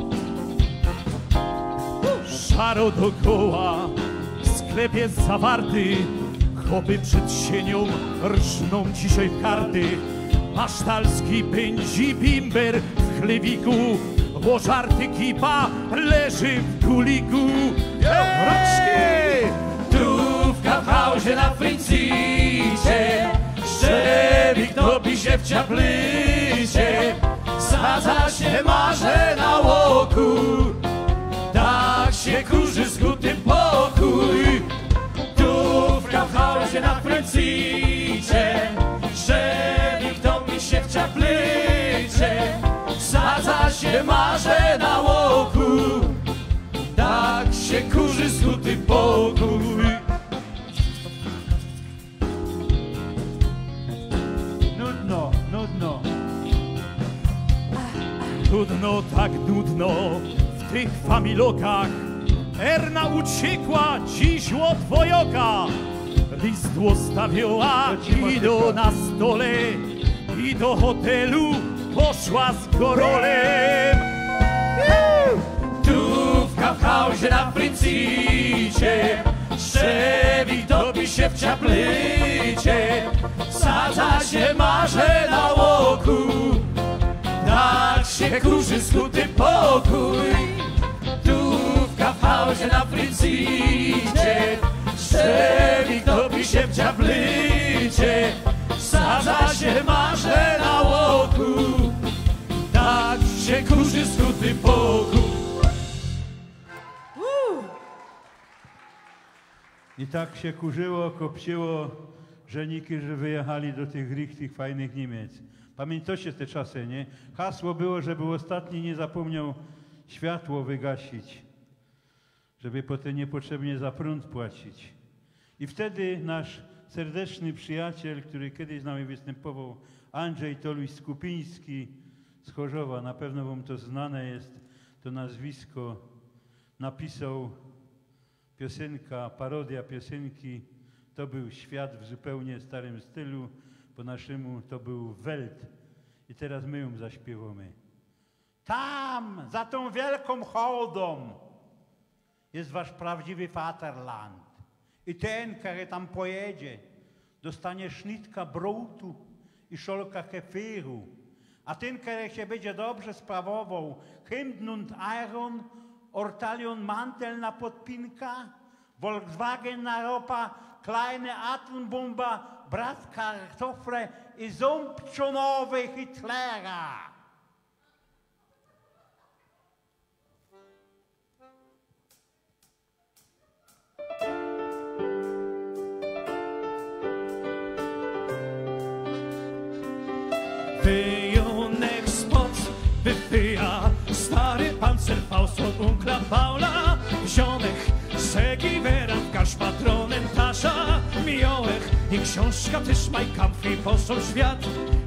Szaro dokoła, sklep jest zawarty, chłopy przed sienią rżną dzisiaj w karty. Masztalski pędzi bimber w chlewiku, łożarty kipa leży w kuliku. Roczki! Tu w Kaufhausie na Frincicie Szewik topi się w ciaplycie, sadza się marze na łoku, tak się kurzy skuty pokój. Tu w Kaufhausie na Frincicie Szewik topi się w ciaplycie, sadza się marze na łoku, tak się kurzy skuty pokój. Nudno, nudno. Nudno, tak nudno w tych familokach. Erna uciekła dziś od wojoka. List zostawiła Ido na stole i do hotelu poszła z Gorolem. Tu w Kaufhausie na Frincicie Szewik topi się w ciaplycie, sadza się marze na łoku, tak się kurzy skuty pokój. Tu w Kaufhausie na Frincicie Szewik topi się w ciaplycie, sadza się marze na łoku, tak się kurzy skuty pokój. I tak się kurzyło, kopciło, żeniki, że wyjechali do tych richtig fajnych Niemiec. Pamiętacie te czasy, nie? Hasło było, żeby ostatni nie zapomniał światło wygasić, żeby potem niepotrzebnie za prąd płacić. I wtedy nasz serdeczny przyjaciel, który kiedyś z nami występował, Andrzej Toluś-Skupiński z Chorzowa, na pewno wam to znane jest, to nazwisko, napisał piosenka, parodia piosenki To był świat w zupełnie starym stylu, po naszemu to był Welt. I teraz my ją zaśpiewamy. Tam, za tą wielką hołdą jest wasz prawdziwy Vaterland. I ten, który tam pojedzie, dostanie sznitka brotu i szolka kefiru. A ten, który się będzie dobrze sprawował, Hemden und Iron, Ortalion Mantel na podpinka, Volkswagen na ropa, kleine Atombomba, brat Kartofle i ząb pszczonowy Hitlera. Wyjątek spod wypyja stary Panzerfaust od unkla Paula, ziomek Segivera, kaszpatronem Tasza, Miołek i książka też Mein Kampf i poszł świat,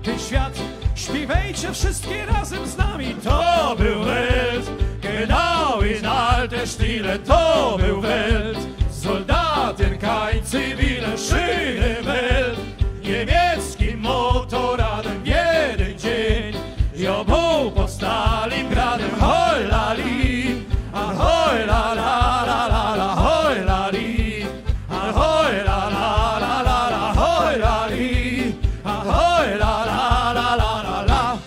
ten świat. Śpiewajcie wszystkie razem z nami. To był Welt, genau in alte Stile, to był Welt. Soldaten, kein Zivile, schöne Welt. Niemieckim motorradem jeden dzień jobą pod Stalingradem. Hoj lali, ahoj la la la la la, hoj lali, ahoj la la la la la, hoj lali, ahoj la la la la la la.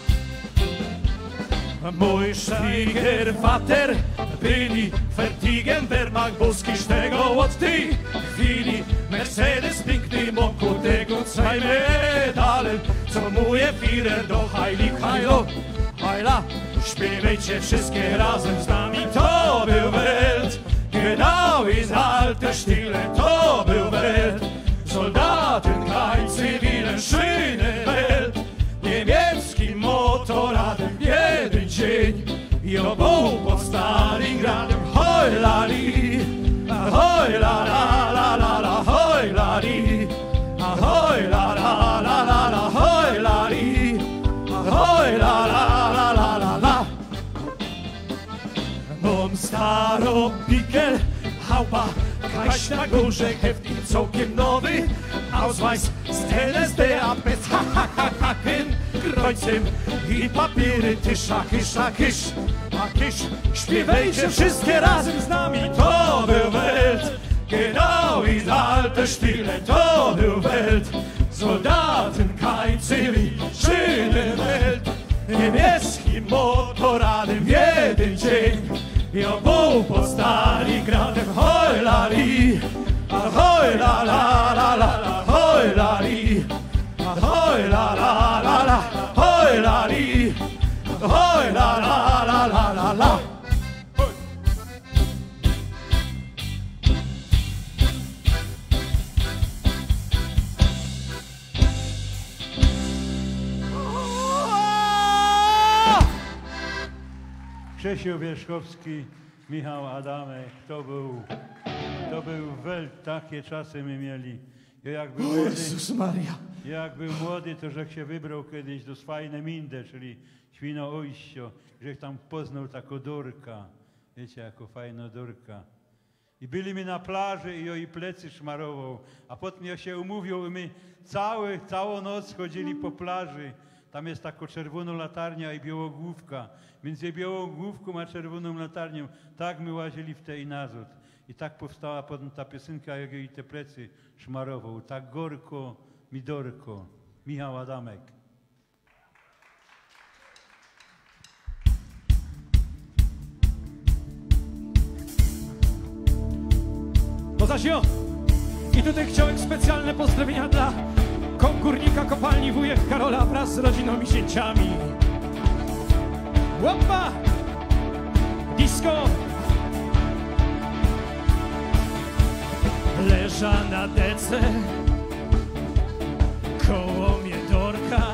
Mój Schwiegervater byli Fertigen, Wehrmacht, Boski, Sztegał od tej chwili. Mercedes piękny moku tego zwei medale, co mój Führer do Heilig Heilo, Heila. Śpiewajcie wszystkie razem z nami. To był Welt, genau in alte Stile, to był Welt. Soldaten, kein Zivilen, schöne Welt. Niemieckim motorradem jeden dzień jobą pod Stalingradem. Hoj lali, ahoj la la la la la, hoj lali, ahoj la la la la la, hoj lali, ahoj la la la la la la. Bom staro Pickel, Haupa, Kaś na górze, heft i całkiem nowy Ausweis, Steles de Apes, ha ha ha ha, Kreuzem i papiery, tysza, kysza, kysz, a kysz. Śpiewajcie wszystkie razem z nami. To był Welt, genau in alte Stile, to był Welt. Soldaten, kein Zivil, schöne Welt. Niemieckim motorradem jeden dzień jobą pod Stalingradem. Hoj lali, ahoj la la la la la, hoj lali, ahoj la la la la, hoj lali, ahoj la la la la la la. Czesio Wierzchowski, Michał Adamek, to był Welt, takie czasy my mieli. Ja jak był młody, to żech się wybrał kiedyś do Swajneminde, czyli Świnoujścio, żech tam poznał taką durka, wiecie, jako fajna durka. I byli my na plaży i jej plecy szmarował, a potem ja się umówił i my całą noc chodzili po plaży. Tam jest taka czerwona latarnia i białogłówka. Między białogłówką a czerwoną latarnią tak my łazili w tej nazód. I tak powstała potem ta piosenka, jak jej te plecy szmarował. Tak gorko, mi dorko. Michał Adamek. To zaś jo! I tutaj chciałem specjalne pozdrowienia dla górnika kopalni wujek Karola wraz z rodziną i zięciami. Łopa! Disco! Leża na dece koło mnie dorka,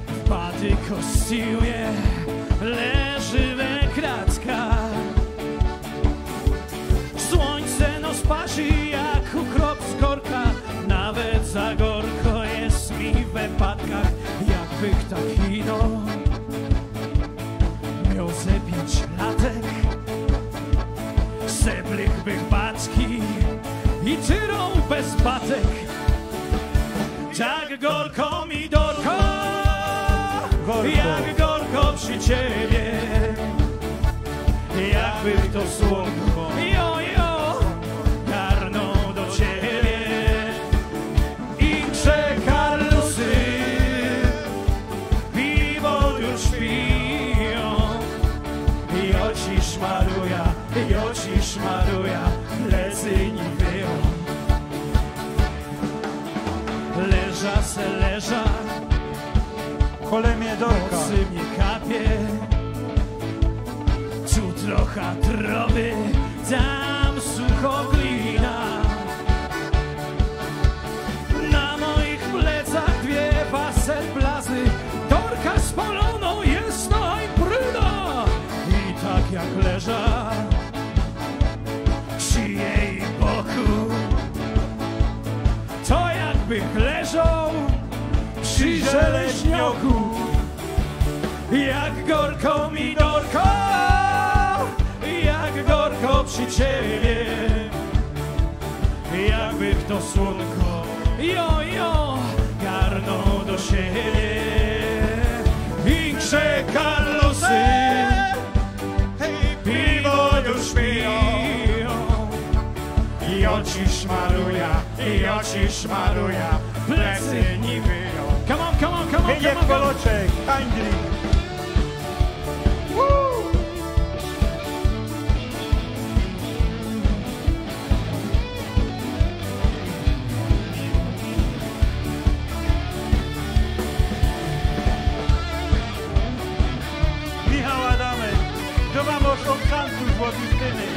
w paty kostiumie leży we kratkach. Słońce nos parzy jak ukrop z korka, nawet za gorko jest mi we patkach. Jakby kino miał ze 5 latek, seblik bych backi i tyrą bez batek. Tak gorko mi dorko, jak gorko przy ciebie, jakby to słodko jo, garną do ciebie. Incze Karlusy piwo już piją, jo ci szmaruja, plecy nie wyją. Leża se leża, Kolemie dorka. Mocy mnie kapie, tu trochę trowy, tam sucho glina. Na moich plecach 2 waser blazy, dorka spaloną jest najpryna. jak leża przy jej boku, to jakby leżał przy żeleźnioku. Jak gorko mi dorko, jak gorko przy ciebie, jakby kto słonko jo garnął do siebie. Incze Carlosy piwo już piją, jo ci szmaruja, plecy nie wyją. Come on, come on, come on, come on, come on. Koloczek, Heinrich. Michał Adamek, to mam od Oksantów z Łodystyny.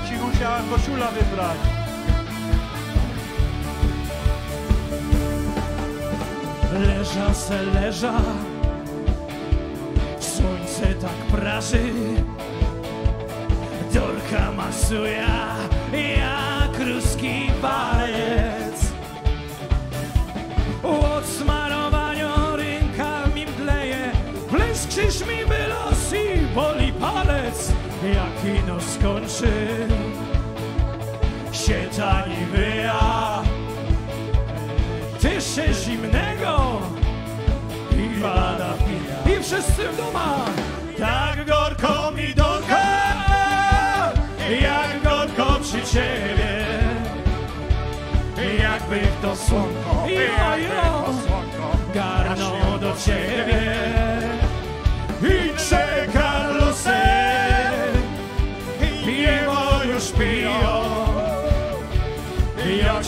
Ci musiała koszula wybrać. Leża se leża, słońce tak praży, dorka masuja jak ruski palec. Od smarowania rękami mdleje, bleskrzysz mi wylos i boli palec. Jak ino skończy się tani wyja, tysze zimnego i pada pija. I wszyscy w domach. Tak gorko mi dorka, jak gorko przy ciebie, jakby to słonko garnął do ciebie. Incze Carlosy piwo już piją, ja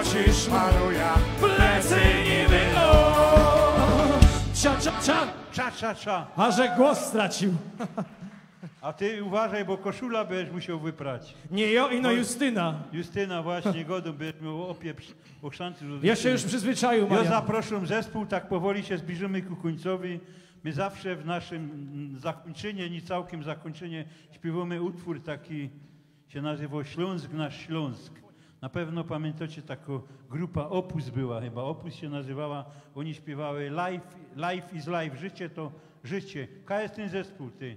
ci szmaruja, plecy nie wyją. Cza. A że głos stracił. A ty uważaj, bo koszula będziesz musiał wyprać. Nie jo i no Justyna. Justyna właśnie godą będziesz miał opieprz Oksantów. Ja się już przyzwyczaił, Ja Marian. zaproszę zespół, tak powoli się zbliżymy ku końcowi. My zawsze w naszym zakończeniu, nie całkiem zakończenie, śpiewamy utwór taki, się nazywał Śląsk nasz Śląsk. Na pewno pamiętacie, taką grupa Opus była chyba, Opus się nazywała, oni śpiewały Life is Life, życie to życie. Ka jest ten zespół, ty?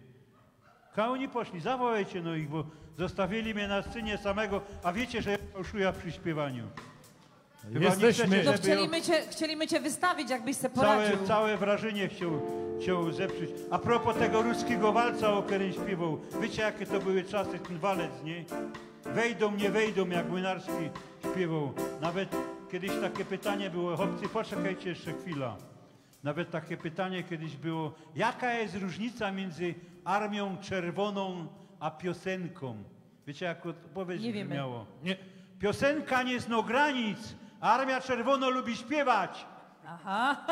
Ka oni poszli, zawołajcie no ich, bo zostawili mnie na scenie samego, a wiecie, że ja fałszuję przy śpiewaniu. Chyba nie Jesteśmy- chcecie, No żeby chcieliśmy cię wystawić, jakbyś se poradził. całe wrażenie chciał zepsuć. A propos tego ruskiego walca, o którym śpiewał, wiecie jakie to były czasy, ten walec, nie? Wejdą, nie wejdą, jak Młynarski śpiewał. Nawet kiedyś takie pytanie było, chłopcy, poczekajcie jeszcze chwila. Nawet takie pytanie kiedyś było, jaka jest różnica między Armią Czerwoną a piosenką? Wiecie, jak odpowiedź Nie wiemy. brzmiało? Nie. Piosenka nie zna granic, a Armia Czerwona lubi śpiewać. Aha.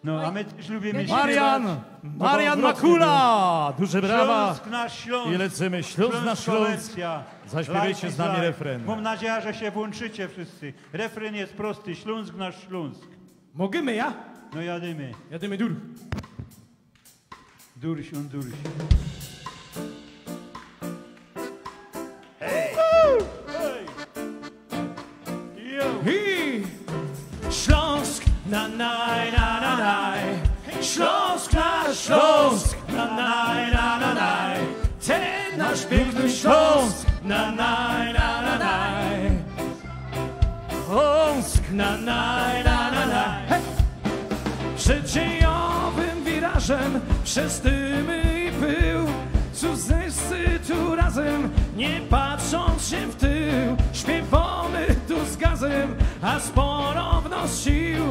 No, a my też lubimy Marian śpiewać. Makula! Duże brawa! Śląsk nasz Śląsk. I lecimy Śląsk na Śląsk. Wersja. Zaśpiewajcie z nami Life is refren. life. Mam nadzieję, że się włączycie wszyscy. Refren jest prosty. Śląsk nasz Śląsk. Mogemy ja? No jadymy. Jadymy dur. Durś. I Śląsk na naj, Śląsk na Śląsk na naj, ten nasz piękny Śląsk na naj, Śląsk na naj, Przed dziejowym wirażem przez dymy i pył cudzeńscy tu razem, nie patrząc się w tył, śpiewamy tu z gazem, a z ponowną sił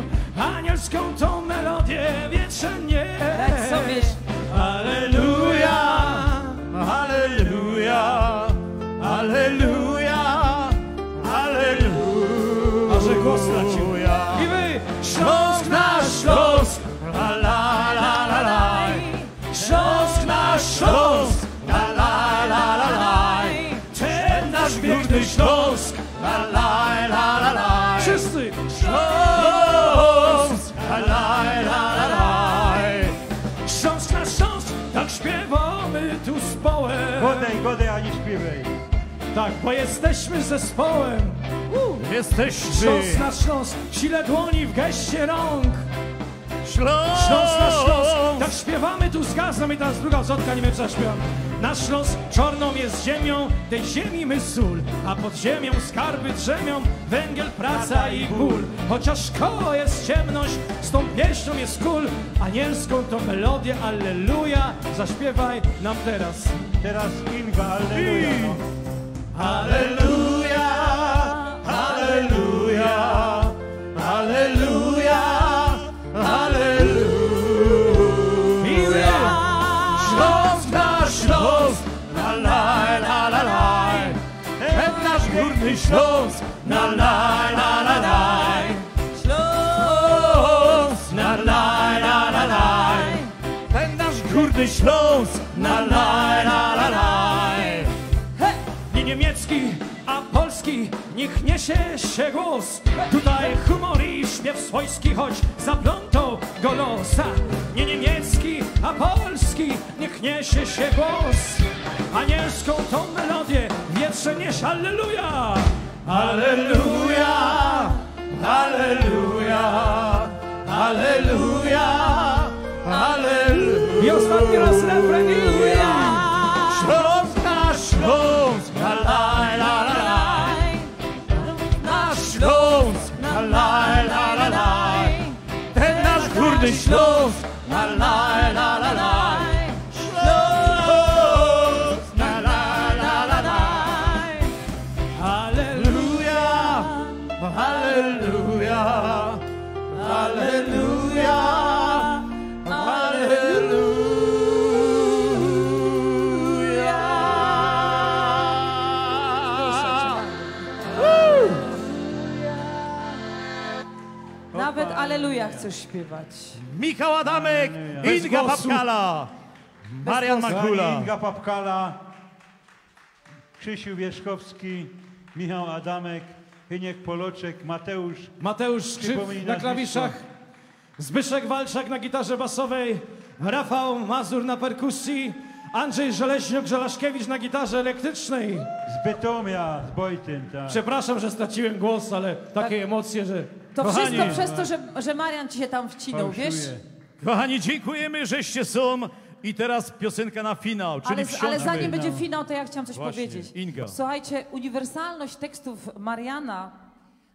anielską tą melodię wieczernie. Tak sobie. Alleluja, alleluja, alleluja, alleluja. A że głos stracił. I wy, Śląsk nasz Śląsk, la la la la la. Śląsk nasz Śląsk, la la la la la. Ten nasz piękny Śląsk, la la la la la. Wszyscy! Śląsk, la la la la la. Godaj, ani śpiewaj. Tak, bo jesteśmy zespołem. Jesteśmy Śląsk na Śląsk, w sile dłoni, w geście rąk. Śląsk! Śląsk na Śląsk, tak śpiewamy tu z gazem i teraz druga odzotka, nie wiem co śpiewam. Nasz Śląsk czarną jest ziemią, tej ziemi my sól, a pod ziemią skarby drzemią, węgiel, praca i ból. Chociaż koło jest ciemność, z tą pieśnią jest kól, anielską tą melodię, alleluja, zaśpiewaj nam teraz. Teraz Inga, alleluja. No. Alleluja, alleluja, alleluja, alleluja. Śląsk na Śląsk, la la la la la. Ten nasz górny Śląsk, la la la la la. Śląsk, la la la la la. Ten nasz górny Śląsk, la la la la la. Nie niemiecki, a polski, niech niesie się głos. Tutaj humor i śpiew swojski, choć zaplątą go losa. Nie niemiecki, a polski, niech niesie się głos. Anielską tą melodię w wietrze nieś, alleluja! Alleluja, alleluja, alleluja, alleluja. I ostatni raz refren, alleluja! Śląsk na Śląsk, la la la la la. Na Śląsk, la la la la la. Ten nasz górny Śląsk, la la la la la. Śląsk, la la la la la. Alleluja, alleluja, alleluja, Nawet alleluja chcesz śpiewać. Michał Adamek, Bez Inga głosu. Papkala, Marian Makula. Inga Papkala, Krzysiu Wierzchowski, Michał Adamek, Hyniek Poloczek, Mateusz Skrzyp Przypomnij na nazwisko. klawiszach, Zbyszek Walczak na gitarze basowej, Rafał Mazur na perkusji, Andrzej Żeleźniuk-Żelaszkiewicz na gitarze elektrycznej. z Bytomia, z Bojtyn, tak. Przepraszam, że straciłem głos, ale takie emocje, że... To Kochani, wszystko przez to, że Marian ci się tam wcinął, Fałszuje. wiesz? Kochani, dziękujemy, żeście są. I teraz piosenka na finał, czyli Ale wsiądźmy. zanim będzie finał, to ja chciałam coś Właśnie, powiedzieć. Inga. Słuchajcie, uniwersalność tekstów Mariana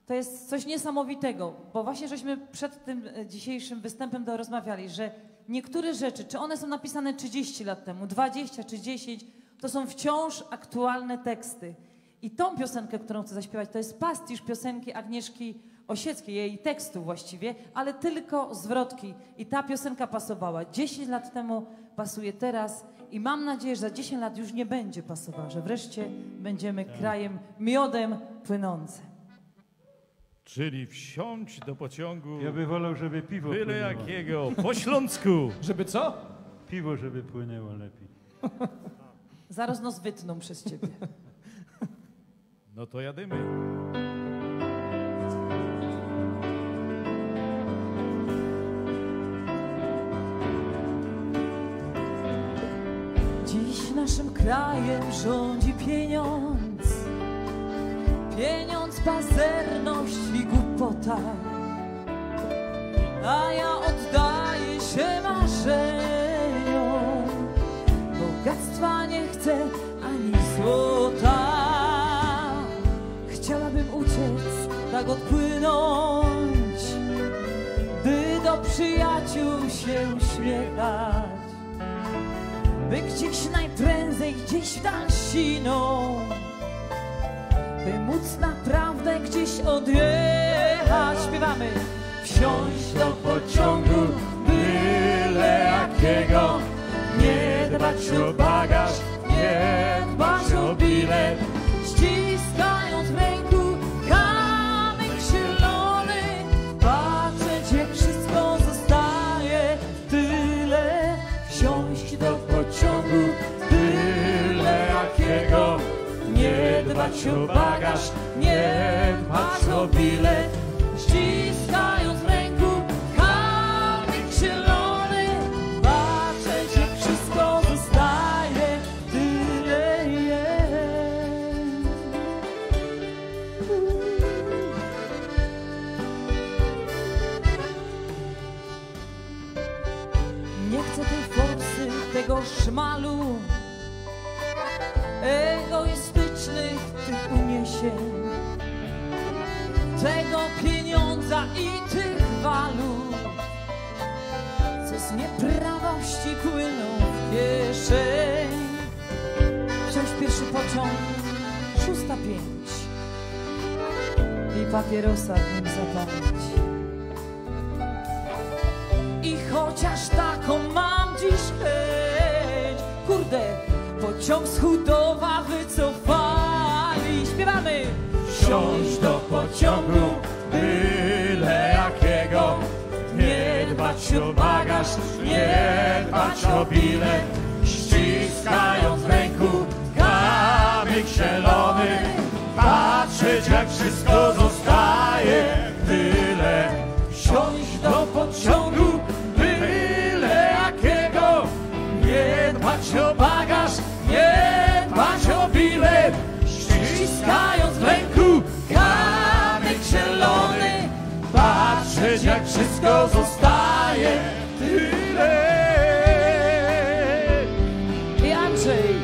to jest coś niesamowitego, bo właśnie żeśmy przed tym dzisiejszym występem rozmawiali, że niektóre rzeczy, czy one są napisane 30 lat temu, 20 czy 10, to są wciąż aktualne teksty. I tą piosenkę, którą chcę zaśpiewać, to jest pastisz piosenki Agnieszki Osieckiej, jej tekstu właściwie, ale tylko zwrotki. I ta piosenka pasowała 10 lat temu, pasuje teraz i mam nadzieję, że za 10 lat już nie będzie pasowała, że wreszcie będziemy krajem miodem płynącym. Czyli wsiądź do pociągu, Ja bym wolał, żeby piwo byle płynęło. jakiego, po śląsku. Żeby co? Piwo, żeby płynęło lepiej. Zaraz nos wytną przez ciebie. No to jadymy. Dziś naszym krajem rządzi pieniądz. Pieniądz, pazerność i głupota. A ja oddaję się marzeniom. Bogactwa nie chcę ani złota. Chciałabym uciec, tak odpłynąć, by do przyjaciół się uśmiechać. By gdzieś najprędzej, gdzieś w dal siną, by móc naprawdę gdzieś odjechać. Śpiewamy. Wsiąść do pociągu, byle jakiego, nie dbać o bagaż, nie dbać o bilet, ściskając w ręku kamyk zielony, patrzeć jak wszystko zostaje tyle. Wsiąść do pociągu, byle jakiego, nie dbać o bagaż, nie dbać o bilet, ściskając w ręku kamyk zielony, patrzeć jak wszystko zostaje tyle. Nie chcę tej forsy, tego szmalu, egoistycznych tych uniesień, tego pieniądza i tych walut, co z nieprawości płyną w kieszeń. Wsiąść w pierwszy pociąg, 6:05 i papierosa w nim zapalić. I chociaż taką mam dziś chęć, kurde, pociąg z Chudowa wycofali. Śpiewamy! Wsiąść do pociągu, byle jakiego, nie dbać o bagaż, nie dbać o bilet, ściskając w ręku kamyk zielony, patrzeć jak wszystko zostaje tyle. Wsiąść do pociągu, byle jakiego, nie dbać o bagaż, nie dbać o bilet, ściskając w ręku kamyk zielony, patrzeć jak wszystko zostaje tyle. I Andrzej!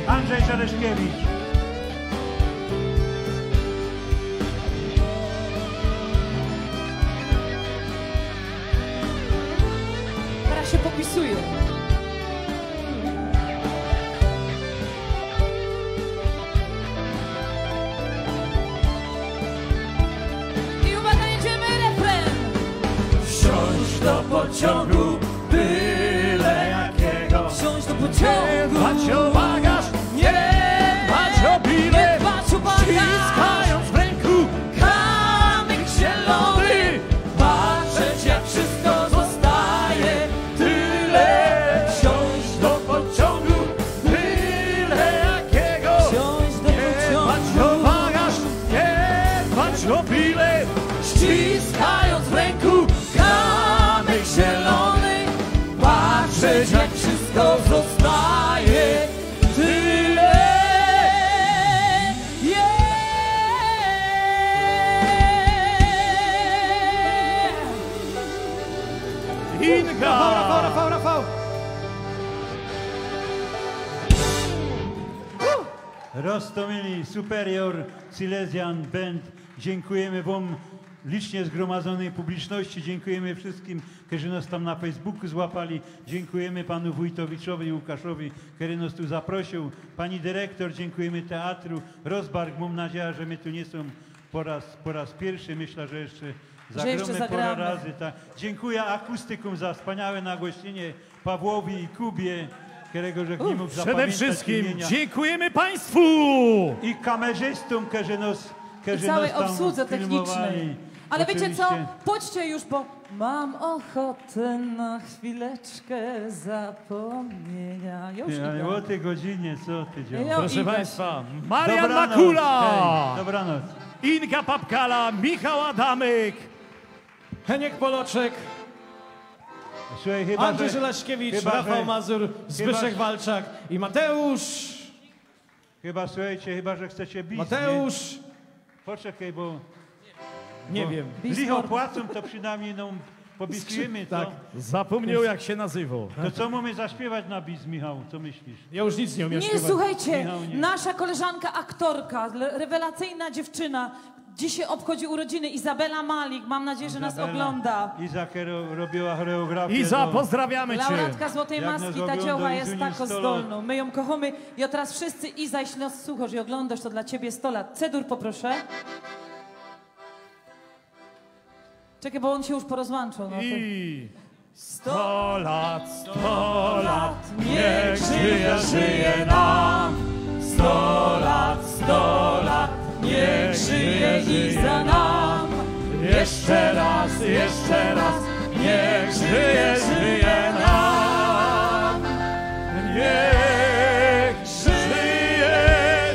Andrzej Zaleszkiewicz. Teraz się popisuję. I uwaga, jedziemy refren! Wsiąść do pociągu, byle jakiego, Wsiąść do nie pociągu! dbać o bagaż, nie dbać o bilet, Nie dbać o bagaż! ściskając w ręku kamyk zielony, patrzeć jak wszystko zostaje tyle. Wsiąść do pociągu, byle jakiego, Wsiąść do nie dbać pociągu! o bagaż, nie dbać o bilet, ściskając w ręku kamyk zielony, patrzeć jak wszystko zostaje tyle. Inga! Rafał! Roztomili Superior Silesian Band. Dziękujemy wam licznie zgromadzonej publiczności. Dziękujemy wszystkim, którzy nas tam na Facebooku złapali. Dziękujemy panu wójtowiczowi Łukaszowi, który nas tu zaprosił. Pani dyrektor, dziękujemy teatru Rozbark. Mam nadzieję, że my tu nie są po raz pierwszy. Myślę, że jeszcze zagramy parę razy. Tak. Dziękuję akustykom za wspaniałe nagłośnienie, Pawłowi i Kubie, którego że nie mógł Przede zapamiętać wszystkim imienia. dziękujemy Państwu! I kamerzystom, którzy nas I całej tam obsłudze technicznej. filmowali. Ale wiecie co? Oczywiście. Pójdźcie już, bo mam ochotę na chwileczkę zapomnienia. Już Ja, idę. o tej godzinie, co ty działasz? Ja Proszę idę. Państwa, Marian Dobranoc. Makula, Hej, dobranoc. Inga Papkala, Michał Adamek, Heniek Poloczek, Słuchaj, chyba, Andrzej że, Żelaśkiewicz, chyba, że- Rafał Mazur, Zbyszek że- Walczak i Mateusz. słuchajcie, chyba, że chcecie bić. Mateusz, Nie? Poczekaj, bo nie wiem. licho płacą, to przynajmniej pobisujemy, co? Tak. zapomniał jak się nazywał. To co mamy zaśpiewać na bis, Michał? Co myślisz? Ja już nic nie umiem Nie, śpiewać. słuchajcie, Michał, nie. nasza koleżanka aktorka, rewelacyjna dziewczyna, dzisiaj obchodzi urodziny, Izabela Malik, mam nadzieję, że nas Izabela. ogląda. Iza robiła choreografię. Iza, do- pozdrawiamy Cię. Laureatka Złotej Jak Maski, nas ta dzioła ogląda jest Izu tak Sto lat. zdolną. My ją kochamy. I teraz wszyscy, Iza, jeśli nas słuchasz i oglądasz, to dla ciebie 100 lat. Cedur poproszę. Czekaj, bo on się już porozłączył. No to... I 100 100 lat, niech Żyje, żyje nam 100 lat, niech żyje Iza nam. Jeszcze raz, niech żyje, żyje nam. Niech żyje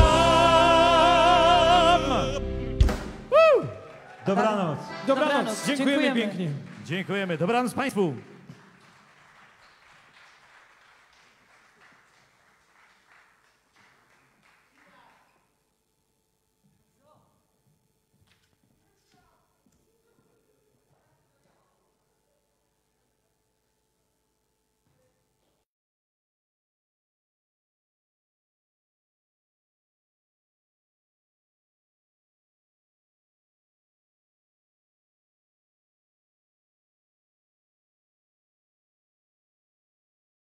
nam. Dobranoc. Dobranoc, dziękujemy Dziękujemy. pięknie. dziękujemy. Dobranoc Państwu.